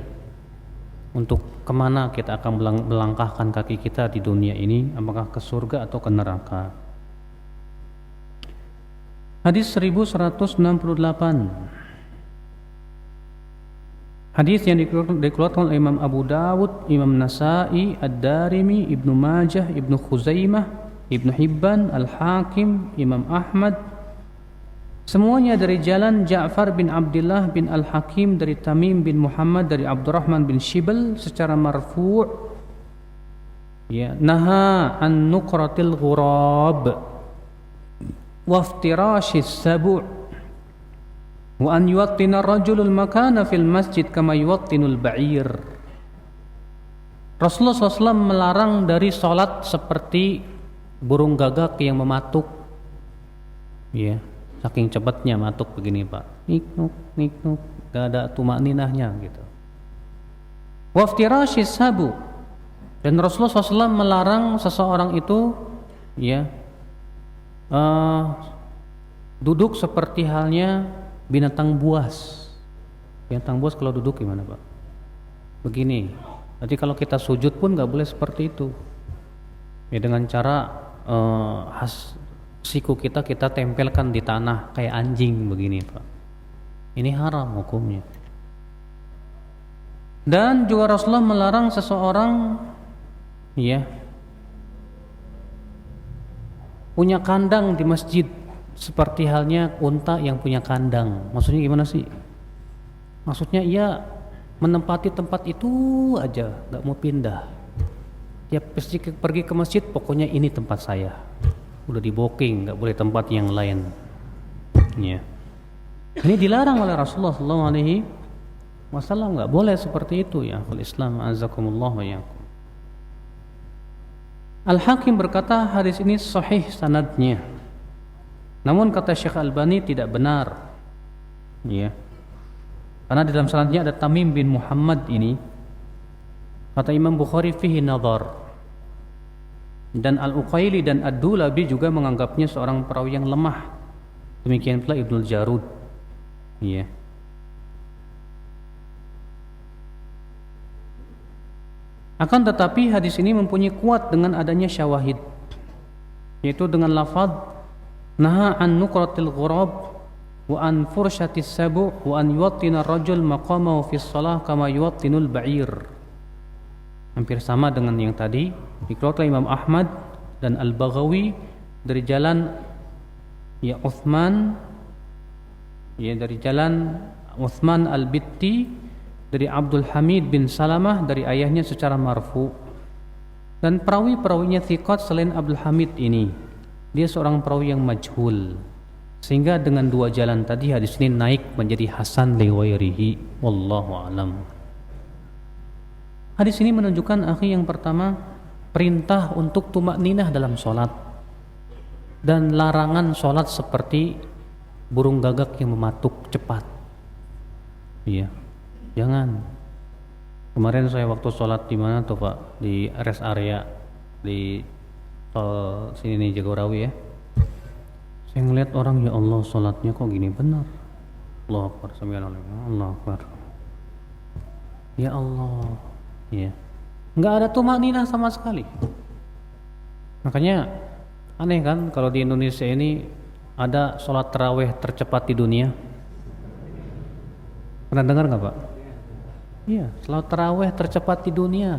untuk kemana kita akan melangkahkan kaki kita di dunia ini, apakah ke surga atau ke neraka. Hadis 1168. Hadis yang dikeluarkan oleh Imam Abu Dawud, Imam Nasa'i, Ad-Darimi, Ibnu Majah, Ibnu Khuzaimah, Ibnu Hibban, Al-Hakim, Imam Ahmad. Semuanya dari jalan Ja'far bin Abdullah bin Al-Hakim dari Tamim bin Muhammad dari Abdurrahman bin Shibal secara marfu'. Ya, naha an nuqratil ghurab wa iftirashis sabu' wa an yuwattina ar-rajulul makana fil masjid kama yuwattinul ba'ir. Rasulullah SAW melarang dari sholat seperti burung gagak yang mematuk. Ya, saking cepatnya matuk begini, Pak. Niknuk, niknuk, gak ada tumakninahnya gitu. Wa iftirasyis sabu. Dan Rasulullah SAW melarang seseorang itu ya duduk seperti halnya binatang buas. Binatang buas kalau duduk gimana, Pak? Begini. Jadi kalau kita sujud pun nggak boleh seperti itu. Ya, dengan cara siku kita tempelkan di tanah kayak anjing begini, Pak. Ini haram hukumnya. Dan juga Rasulullah melarang seseorang ya punya kandang di masjid, seperti halnya unta yang punya kandang. Maksudnya gimana sih? Maksudnya ia menempati tempat itu aja, gak mau pindah. Dia pergi ke masjid, pokoknya ini tempat saya. Udah di booking, gak boleh tempat yang lain. Ya. Ini dilarang oleh Rasulullah SAW. Gak boleh seperti itu ya. Al-Islam azakumullah wa iyyakum. Al-Hakim berkata hadis ini sahih sanadnya. Namun kata Syekh Albani tidak benar. Ya. Karena di dalam sanadnya ada Tamim bin Muhammad ini, kata Imam Bukhari fihi nadhar. Dan Al-Uqaili dan Ad-Dulabi juga menganggapnya seorang perawi yang lemah. Demikian pula Ibnul Jarud. Iya. Akan tetapi hadis ini mempunyai kuat dengan adanya syawahid, yaitu dengan lafaz naha an nuqratil ghurab wa an furshatis sabu wa an yuwattina ar-rajul maqamahu fi shalah kama yuwattinul ba'ir. Hampir sama dengan yang tadi dikeluarkan Imam Ahmad dan Al-Baghawi dari jalan Uthman dari jalan Uthman Al-Bitti dari Abdul Hamid bin Salamah dari ayahnya secara marfu. Dan perawi-perawinya thiqat selain Abdul Hamid ini, dia seorang perawi yang majhul, sehingga dengan dua jalan tadi hadis ini naik menjadi hasan li ghairihi. Wallahu alam. Hadis ini menunjukkan akhi yang pertama, perintah untuk tumakninah dalam sholat dan larangan sholat seperti burung gagak yang mematuk cepat. Iya, jangan. Kemarin saya waktu sholat di mana tuh Pak, di rest area di tol sini nih Jagorawi ya. Saya ngeliat orang, ya Allah sholatnya kok gini benar. Allahu Akbar, Allahu Akbar. Ya Allah, ya, nggak ada tumakninah sama sekali. Makanya aneh kan kalau di Indonesia ini ada sholat tarawih tercepat di dunia. Pernah dengar nggak Pak? Iya, sholat tarawih tercepat di dunia,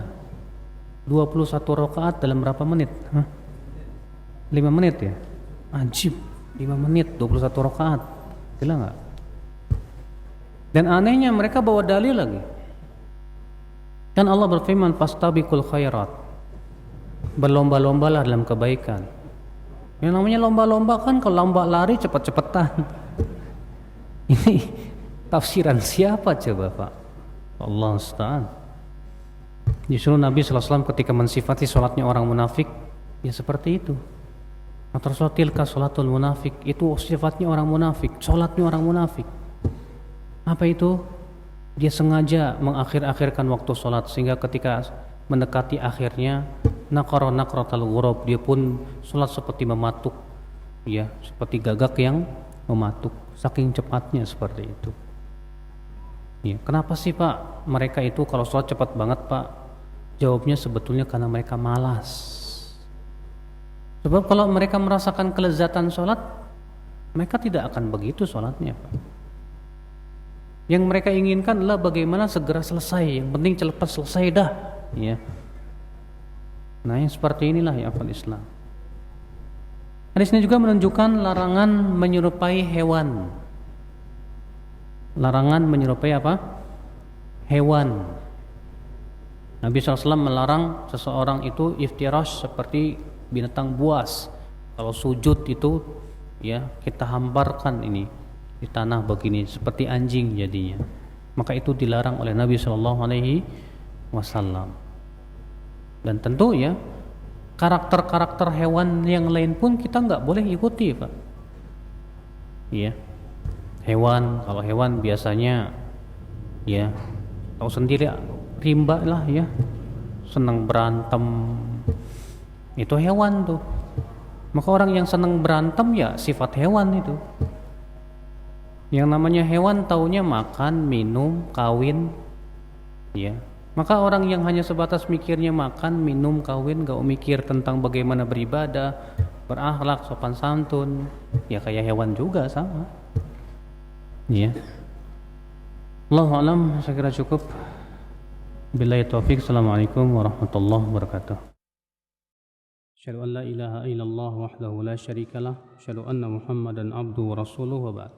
21 rakaat dalam berapa menit? 5 menit ya? Ajib, 5 menit 21 rakaat, gila nggak? Dan anehnya mereka bawa dalil lagi. Kan Allah berfirman, fastabiqul khairat, berlomba-lombalah dalam kebaikan. Yang namanya lomba-lomba kan kalau lomba lari cepet-cepetan. Ini tafsiran siapa coba Pak? Allah Ustaz. Justru Nabi SAW ketika mensifati sholatnya orang munafik, ya seperti itu. Atau tilka sholatul munafik, itu sifatnya orang munafik, sholatnya orang munafik. Apa itu? Dia sengaja mengakhir-akhirkan waktu sholat sehingga ketika mendekati akhirnya naqratal ghurab, dia pun sholat seperti mematuk, ya, seperti gagak yang mematuk, saking cepatnya seperti itu. Ya, kenapa sih Pak mereka itu kalau sholat cepat banget Pak? Jawabnya sebetulnya karena mereka malas. Sebab kalau mereka merasakan kelezatan sholat, mereka tidak akan begitu sholatnya Pak. Yang mereka inginkan adalah bagaimana segera selesai, yang penting cepat selesai dah, ya. Nah yang seperti inilah ya akal Islam. Hadis ini juga menunjukkan larangan menyerupai hewan. Larangan menyerupai apa? Hewan. Nabi SAW melarang seseorang itu iftirash seperti binatang buas. Kalau sujud itu ya kita hamparkan ini di tanah begini seperti anjing jadinya. Maka itu dilarang oleh Nabi SAW. Dan tentu ya karakter-karakter hewan yang lain pun kita nggak boleh ikuti Pak. Iya. Hewan, kalau hewan biasanya ya tahu sendiri, rimba lah ya, senang berantem, itu hewan tuh. Maka orang yang senang berantem ya sifat hewan itu. Yang namanya hewan taunya makan, minum, kawin, ya. Maka orang yang hanya sebatas mikirnya makan, minum, kawin, gak mikir tentang bagaimana beribadah, berakhlak, sopan santun, ya kayak hewan juga sama. Ya. Allahu a'lam, saya kira cukup. Billahi taufiq. Assalamualaikum warahmatullahi wabarakatuh. Asyhadu an la ilaha illallah wahdahu la syarikalah, asyhadu anna Muhammadan abduhu wa rasuluhu wa ba'd.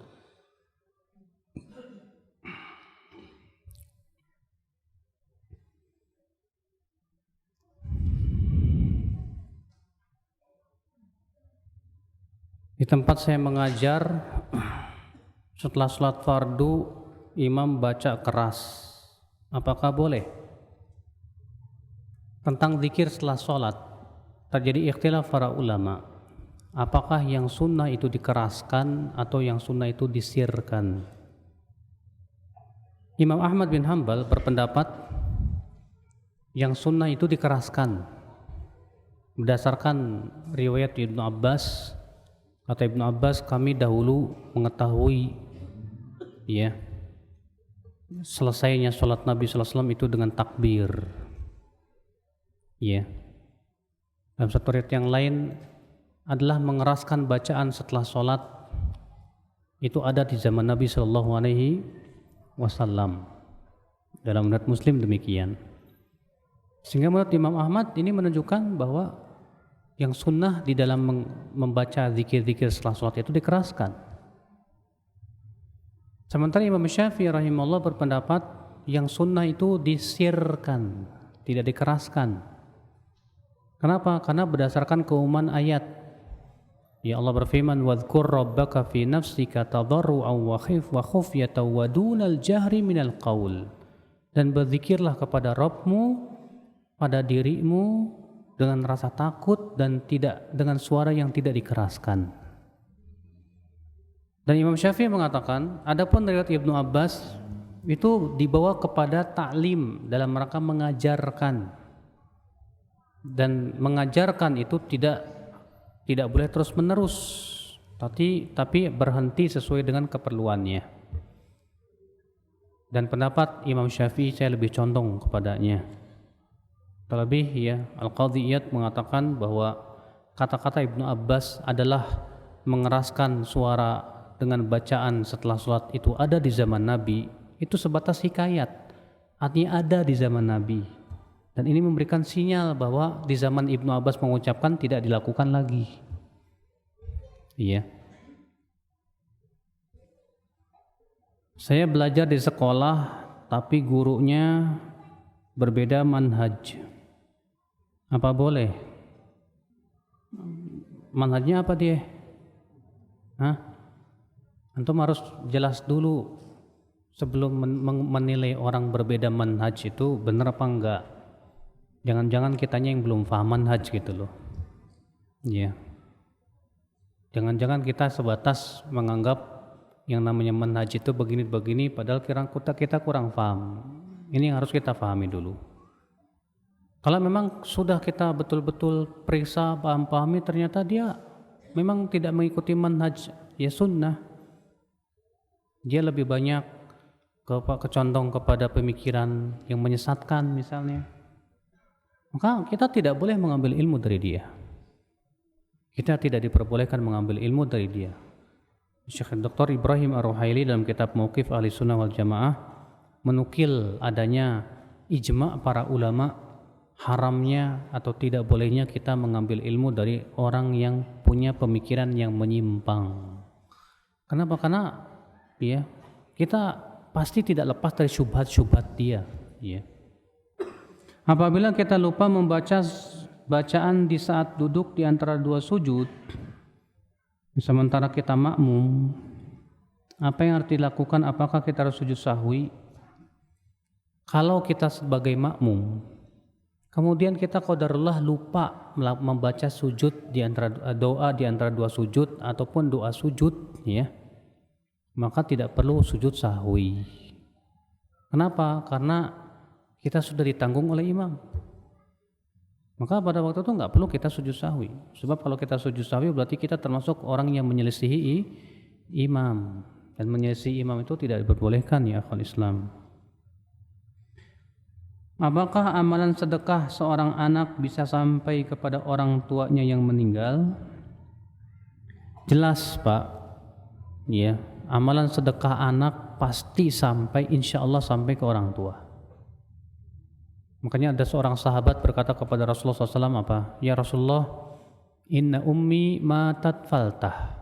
Di tempat saya mengajar, setelah sholat fardu imam baca keras, apakah boleh? Tentang zikir setelah sholat terjadi ikhtilaf para ulama. Apakah yang sunnah itu dikeraskan atau yang sunnah itu disirkan? Imam Ahmad bin Hanbal berpendapat yang sunnah itu dikeraskan berdasarkan riwayat Ibnu Abbas. Kata Ibnu Abbas, kami dahulu mengetahui ya selesainya sholat Nabi sallallahu alaihi wasallam itu dengan takbir. Ya. Dalam satu riwayat yang lain adalah mengeraskan bacaan setelah sholat itu ada di zaman Nabi sallallahu alaihi wasallam. Dalam riwayat Muslim demikian. Sehingga menurut Imam Ahmad ini menunjukkan bahwa yang sunnah di dalam membaca zikir-zikir setelah sholat itu dikeraskan. Sementara Imam Syafi'i rahimahullah berpendapat yang sunnah itu disirkan, tidak dikeraskan. Kenapa? Karena berdasarkan keumuman ayat. Ya Allah berfirman, "Wadhkur rabbaka fi nafsika tadarru'an wa khufyatan wa dunal jahri minal qaul." Dan berzikirlah kepada Rabbmu pada dirimu dengan rasa takut dan tidak dengan suara yang tidak dikeraskan. Dan Imam Syafi'i mengatakan, adapun riwayat Ibnu Abbas itu dibawa kepada ta'lim dalam rangka mengajarkan. Dan mengajarkan itu tidak boleh terus menerus, tapi berhenti sesuai dengan keperluannya. Dan pendapat Imam Syafi'i saya lebih condong kepadanya. Terlebih ya Al-Qadhi Iyad mengatakan bahwa kata-kata Ibnu Abbas adalah mengeraskan suara dengan bacaan setelah sholat itu ada di zaman Nabi, itu sebatas hikayat, artinya ada di zaman Nabi. Dan ini memberikan sinyal bahwa di zaman Ibnu Abbas mengucapkan tidak dilakukan lagi. Iya. Saya belajar di sekolah tapi gurunya berbeda manhaj. Apa boleh? Manhajnya apa dia? Antum harus jelas dulu sebelum menilai orang berbeda manhaj itu benar apa enggak. Jangan-jangan kitanya yang belum paham manhaj gitu loh. Iya. Jangan-jangan kita sebatas menganggap yang namanya manhaj itu begini-begini padahal kita kurang paham. Ini yang harus kita pahami dulu. Kalau memang sudah kita betul-betul periksa, pahami ternyata dia memang tidak mengikuti manhaj ya sunnah. Dia lebih banyak kecondong kepada pemikiran yang menyesatkan misalnya. Maka kita tidak boleh mengambil ilmu dari dia. Kita tidak diperbolehkan mengambil ilmu dari dia. Syekh Dr. Ibrahim Ar-Ruhaili dalam kitab Mauqif Ahli Sunnah wal Jamaah menukil adanya ijma' para ulama haramnya atau tidak bolehnya kita mengambil ilmu dari orang yang punya pemikiran yang menyimpang. Kenapa? Karena ya, kita pasti tidak lepas dari syubhat-syubhat dia. Ya. Apabila kita lupa membaca bacaan di saat duduk di antara dua sujud, sementara kita makmum, apa yang harus dilakukan? Apakah kita harus sujud sahwi? Kalau kita sebagai makmum, kemudian kita qadarullah lupa membaca sujud di antara doa di antara dua sujud ataupun doa sujud, ya, maka tidak perlu sujud sahwi. Kenapa? Karena kita sudah ditanggung oleh imam. Maka pada waktu itu nggak perlu kita sujud sahwi. Sebab kalau kita sujud sahwi berarti kita termasuk orang yang menyelisihi imam. Dan menyelisihi imam itu tidak diperbolehkan ya akhwal Islam. Apakah amalan sedekah seorang anak bisa sampai kepada orang tuanya yang meninggal? Jelas Pak. Ya, amalan sedekah anak pasti sampai, insya Allah sampai ke orang tua. Makanya ada seorang sahabat berkata kepada Rasulullah SAW apa? Ya Rasulullah, inna ummi matat faltah.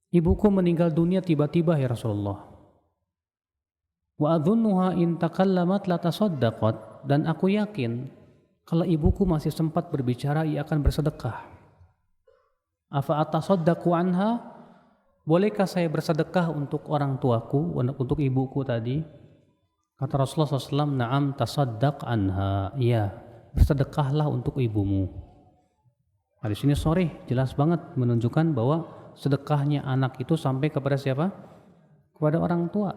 Ibuku meninggal dunia tiba-tiba ya Rasulullah. Wa adhunnuha in takallamat la tasaddaqat, dan aku yakin kalau ibuku masih sempat berbicara ia akan bersedekah. Afa atasaddaqu anha? Bolehkah saya bersedekah untuk orang tuaku, untuk ibuku tadi? Kata Rasulullah SAW, na'am tasaddaq anha. Iya, bersedekahlah untuk ibumu. Hadis ini sharih, jelas banget menunjukkan bahwa sedekahnya anak itu sampai kepada siapa? Kepada orang tua.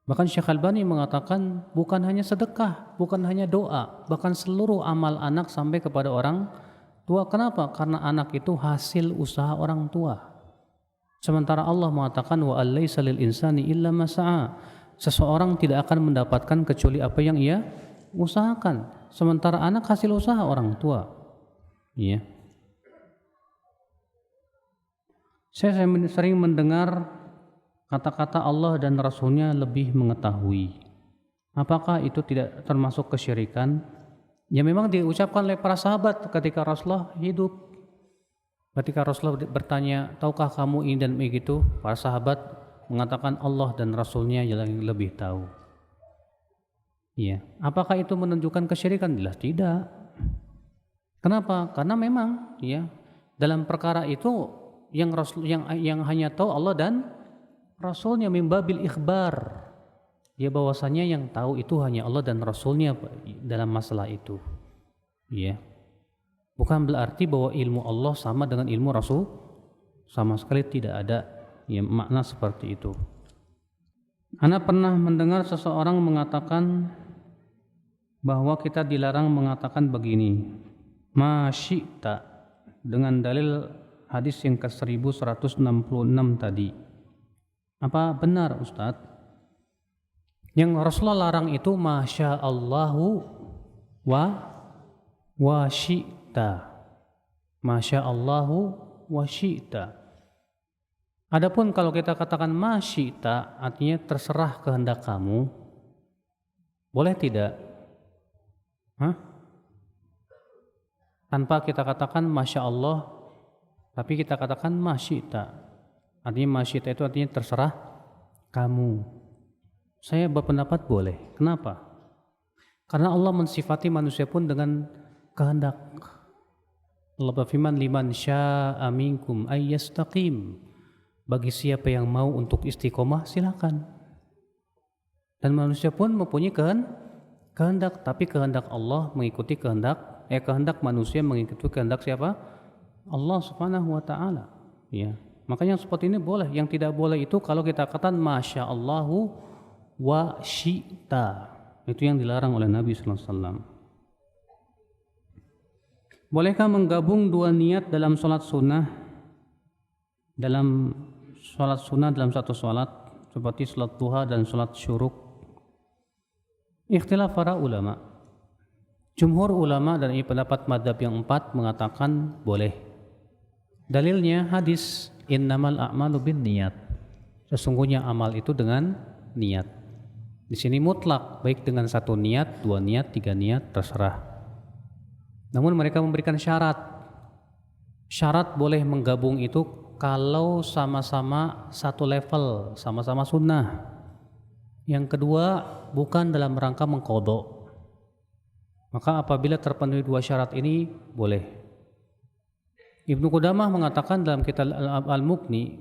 Bahkan Syekh Albani mengatakan bukan hanya sedekah, bukan hanya doa, bahkan seluruh amal anak sampai kepada orang tua. Kenapa? Karena anak itu hasil usaha orang tua. Sementara Allah mengatakan wa allaisa lil insani illa ma sa'a. Seseorang tidak akan mendapatkan kecuali apa yang ia usahakan. Sementara anak hasil usaha orang tua. Iya. Saya sering mendengar kata-kata Allah dan Rasulnya lebih mengetahui. Apakah itu tidak termasuk kesyirikan? Ya memang diucapkan oleh para sahabat ketika Rasulullah hidup. Ketika Rasulullah bertanya, tahukah kamu ini dan begitu? Para sahabat mengatakan Allah dan Rasulnya yang lebih tahu. Ya, apakah itu menunjukkan kesyirikan? Jelas tidak. Kenapa? Karena memang ya dalam perkara itu yang Rasul yang hanya tahu Allah dan Rasulnya min babil ikhbar. Ya bahwasanya yang tahu itu hanya Allah dan Rasulnya dalam masalah itu. Ya. Bukan berarti bahwa ilmu Allah sama dengan ilmu Rasul, sama sekali tidak ada ya makna seperti itu. Ana pernah mendengar seseorang mengatakan bahwa kita dilarang mengatakan begini, ma syi'ta, dengan dalil hadis yang ke-1166 tadi. Apa benar Ustaz? Yang Rasulullah larang itu masya Allahu wa syi'ta. Masya Allahu wa syi'ta. Adapun kalau kita katakan ma syi'ta artinya terserah kehendak kamu, boleh tidak? Hah? Tanpa kita katakan masya Allah, tapi kita katakan ma syi'ta. Artinya masyidah itu artinya terserah kamu. Saya berpendapat boleh. Kenapa? Karena Allah mensifati manusia pun dengan kehendak. Allah berfirman liman syaa minkum ayyastaqim. Bagi siapa yang mau untuk istiqomah silakan. Dan manusia pun mempunyai kehendak, tapi kehendak Allah mengikuti kehendak manusia mengikuti kehendak siapa? Allah Subhanahu wa taala. Ya. Makanya seperti ini boleh. Yang tidak boleh itu kalau kita katakan masya Allahu wa syi'ta. Itu yang dilarang oleh Nabi sallallahu alaihi wasallam. Bolehkah menggabung dua niat dalam salat sunnah? Dalam salat sunnah dalam satu salat seperti salat duha dan salat syuruk. Ikhtilaf para ulama. Jumhur ulama dan ini pendapat mazhab yang 4 mengatakan boleh. Dalilnya hadis innamal a'malu binniyat. Sesungguhnya amal itu dengan niat. Di sini mutlak, baik dengan satu niat, dua niat, tiga niat, terserah. Namun mereka memberikan syarat. Syarat boleh menggabung itu kalau sama-sama satu level, sama-sama sunnah. Yang kedua, bukan dalam rangka mengqadha. Maka apabila terpenuhi dua syarat ini, boleh. Ibnu Qudamah mengatakan dalam kitab Al-Mughni,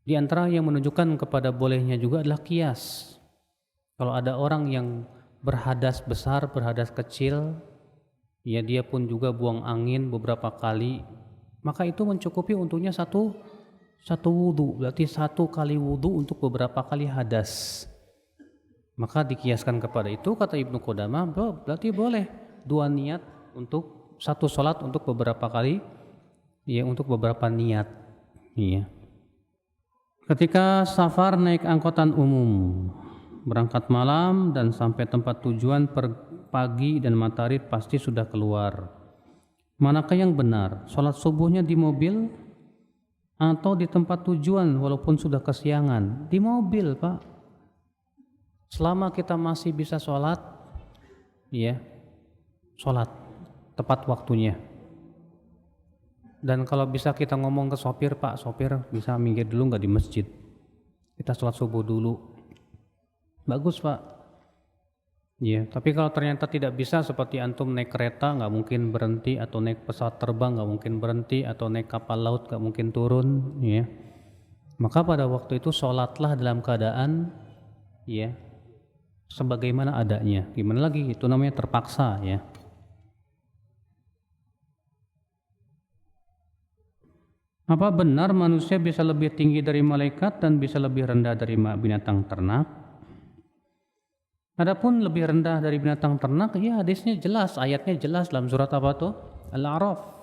di antara yang menunjukkan kepada bolehnya juga adalah qiyas. Kalau ada orang yang berhadas besar, berhadas kecil, ya dia pun juga buang angin beberapa kali, maka itu mencukupi untuknya satu wudu. Berarti satu kali wudu untuk beberapa kali hadas. Maka dikiaskan kepada itu, kata Ibnu Qudamah, berarti boleh dua niat untuk satu sholat untuk beberapa kali, ya untuk beberapa niat. Iya. Ketika safar naik angkutan umum, berangkat malam dan sampai tempat tujuan pagi dan matahari pasti sudah keluar. Manakah yang benar? Sholat subuhnya di mobil atau di tempat tujuan walaupun sudah kesiangan? Di mobil, Pak. Selama kita masih bisa sholat, ya, sholat tepat waktunya. Dan kalau bisa kita ngomong ke sopir, Pak, sopir bisa minggir dulu nggak di masjid? Kita sholat subuh dulu. Bagus, Pak. Ya, tapi kalau ternyata tidak bisa, seperti antum naik kereta nggak mungkin berhenti, atau naik pesawat terbang nggak mungkin berhenti, atau naik kapal laut nggak mungkin turun, ya. Maka pada waktu itu sholatlah dalam keadaan, ya, sebagaimana adanya. Gimana lagi? Itu namanya terpaksa, ya. Apa benar manusia bisa lebih tinggi dari malaikat dan bisa lebih rendah dari binatang ternak? Adapun lebih rendah dari binatang ternak, ya hadisnya jelas, ayatnya jelas dalam surat apa tuh? Al-A'raf.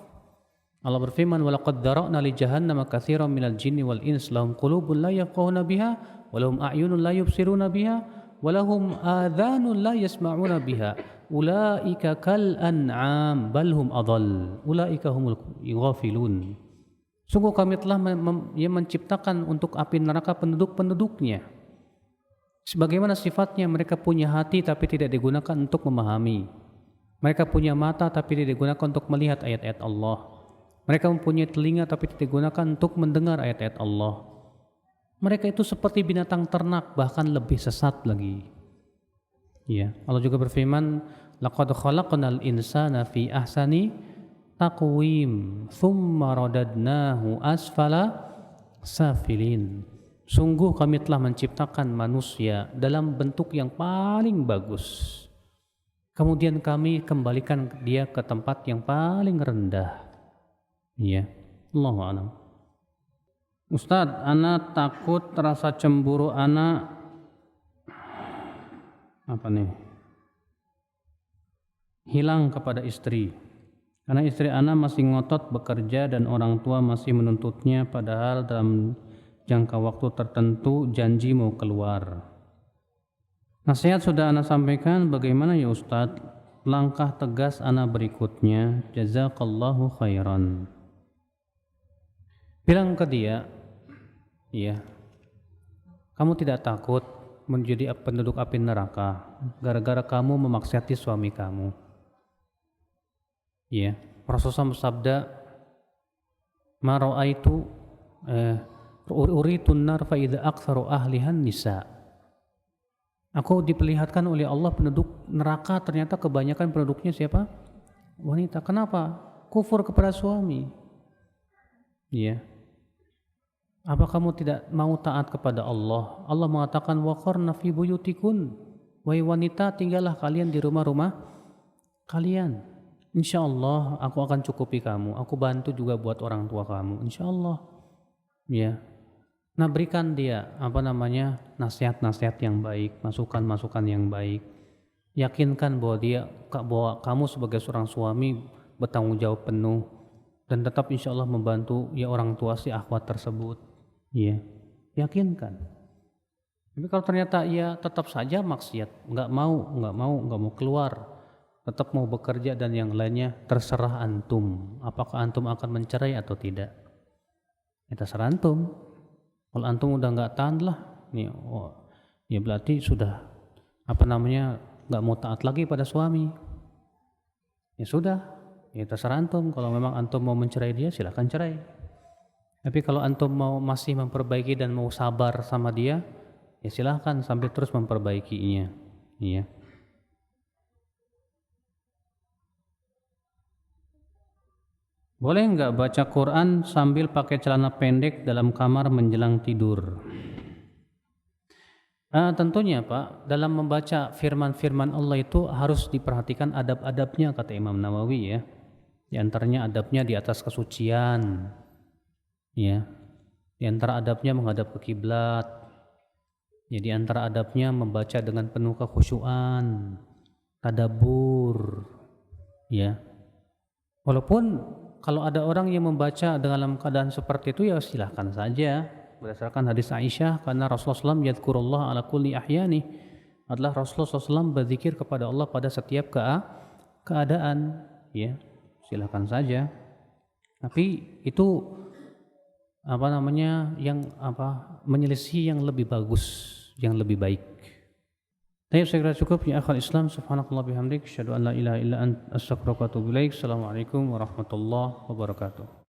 Allah berfirman, "Walaqad dzara'na li jahannama katsiran minal jinni wal ins lahum qulubun la yafqahuna biha wa lahum a'yunun la yubsiruna biha wa lahum adhanun la yasma'una biha ulaika kal an'am bal hum adall ulaika humul ghafilun." Sungguh kami telah menciptakan untuk api neraka penduduk-penduduknya. Sebagaimana sifatnya, mereka punya hati tapi tidak digunakan untuk memahami. Mereka punya mata tapi tidak digunakan untuk melihat ayat-ayat Allah. Mereka mempunyai telinga tapi tidak digunakan untuk mendengar ayat-ayat Allah. Mereka itu seperti binatang ternak, bahkan lebih sesat lagi. Ya, Allah juga berfirman, "Laqad khalaqnal insana fi ahsani taqwim, tsumma radadnahu asfala safilin." Sungguh kami telah menciptakan manusia dalam bentuk yang paling bagus. Kemudian kami kembalikan dia ke tempat yang paling rendah. Ya, Allahu a'lam. Ustadz, ana takut rasa cemburu ana hilang kepada istri. Karena istri ana masih ngotot bekerja dan orang tua masih menuntutnya, padahal dalam jangka waktu tertentu janji mau keluar. Nasihat sudah ana sampaikan, bagaimana ya Ustadz? Langkah tegas ana berikutnya, jazakallahu khairan. Bilang ke dia, ya, kamu tidak takut menjadi penduduk api neraka gara-gara kamu memaksiati suami kamu. Ya, Rasulullah bersabda, "Ma ra'aitu uritun nar fa idza aktsaru ahlihan nisa." Aku diperlihatkan oleh Allah penduduk neraka, ternyata kebanyakan penduduknya siapa? Wanita. Kenapa? Kufur kepada suami. Ya. Apa kamu tidak mau taat kepada Allah? Allah mengatakan, "Waqarna fi buyutikun." Wahai wanita, tinggallah kalian di rumah-rumah kalian. Insyaallah aku akan cukupi kamu. Aku bantu juga buat orang tua kamu. Insyaallah. Ya. Nah, berikan dia nasihat-nasihat yang baik, masukan-masukan yang baik. Yakinkan bahwa kamu sebagai seorang suami bertanggung jawab penuh dan tetap insyaallah membantu ya orang tua si akhwat tersebut. Ya, yakinkan. Tapi kalau ternyata ia tetap saja maksiat, nggak mau keluar, tetap mau bekerja dan yang lainnya, terserah antum. Apakah antum akan mencerai atau tidak? Ya, terserah antum. Kalau antum udah nggak tahan lah, ya berarti sudah nggak mau taat lagi pada suami. Ya sudah, ya terserah antum. Kalau memang antum mau mencerai dia, silahkan cerai. Tapi kalau antum mau masih memperbaiki dan mau sabar sama dia, ya silahkan sambil terus memperbaikinya. Iya. Boleh nggak baca Quran sambil pakai celana pendek dalam kamar menjelang tidur? Tentunya Pak, dalam membaca firman-firman Allah itu harus diperhatikan adab-adabnya, kata Imam Nawawi ya. Di antaranya adabnya di atas kesucian, ya. Di antara adabnya menghadap ke kiblat. Ya, di antara adabnya membaca dengan penuh kekhusyuan, tadabbur, ya. Walaupun kalau ada orang yang membaca dalam keadaan seperti itu, ya silahkan saja. Berdasarkan hadis Aisyah, karena Rasulullah SAW yadhkurullah ala kulli ahyani, adalah Rasulullah SAW berzikir kepada Allah pada setiap keadaan. Ya, silahkan saja. Tapi itu menyelisih yang lebih bagus, yang lebih baik. Saya kira cukup ya akhal Islam. Subhanakallah bihamdik, asyhadu an la ilaha illa anta, astaghfiruka wa atubu ilaik. Assalamualaikum warahmatullahi wabarakatuh.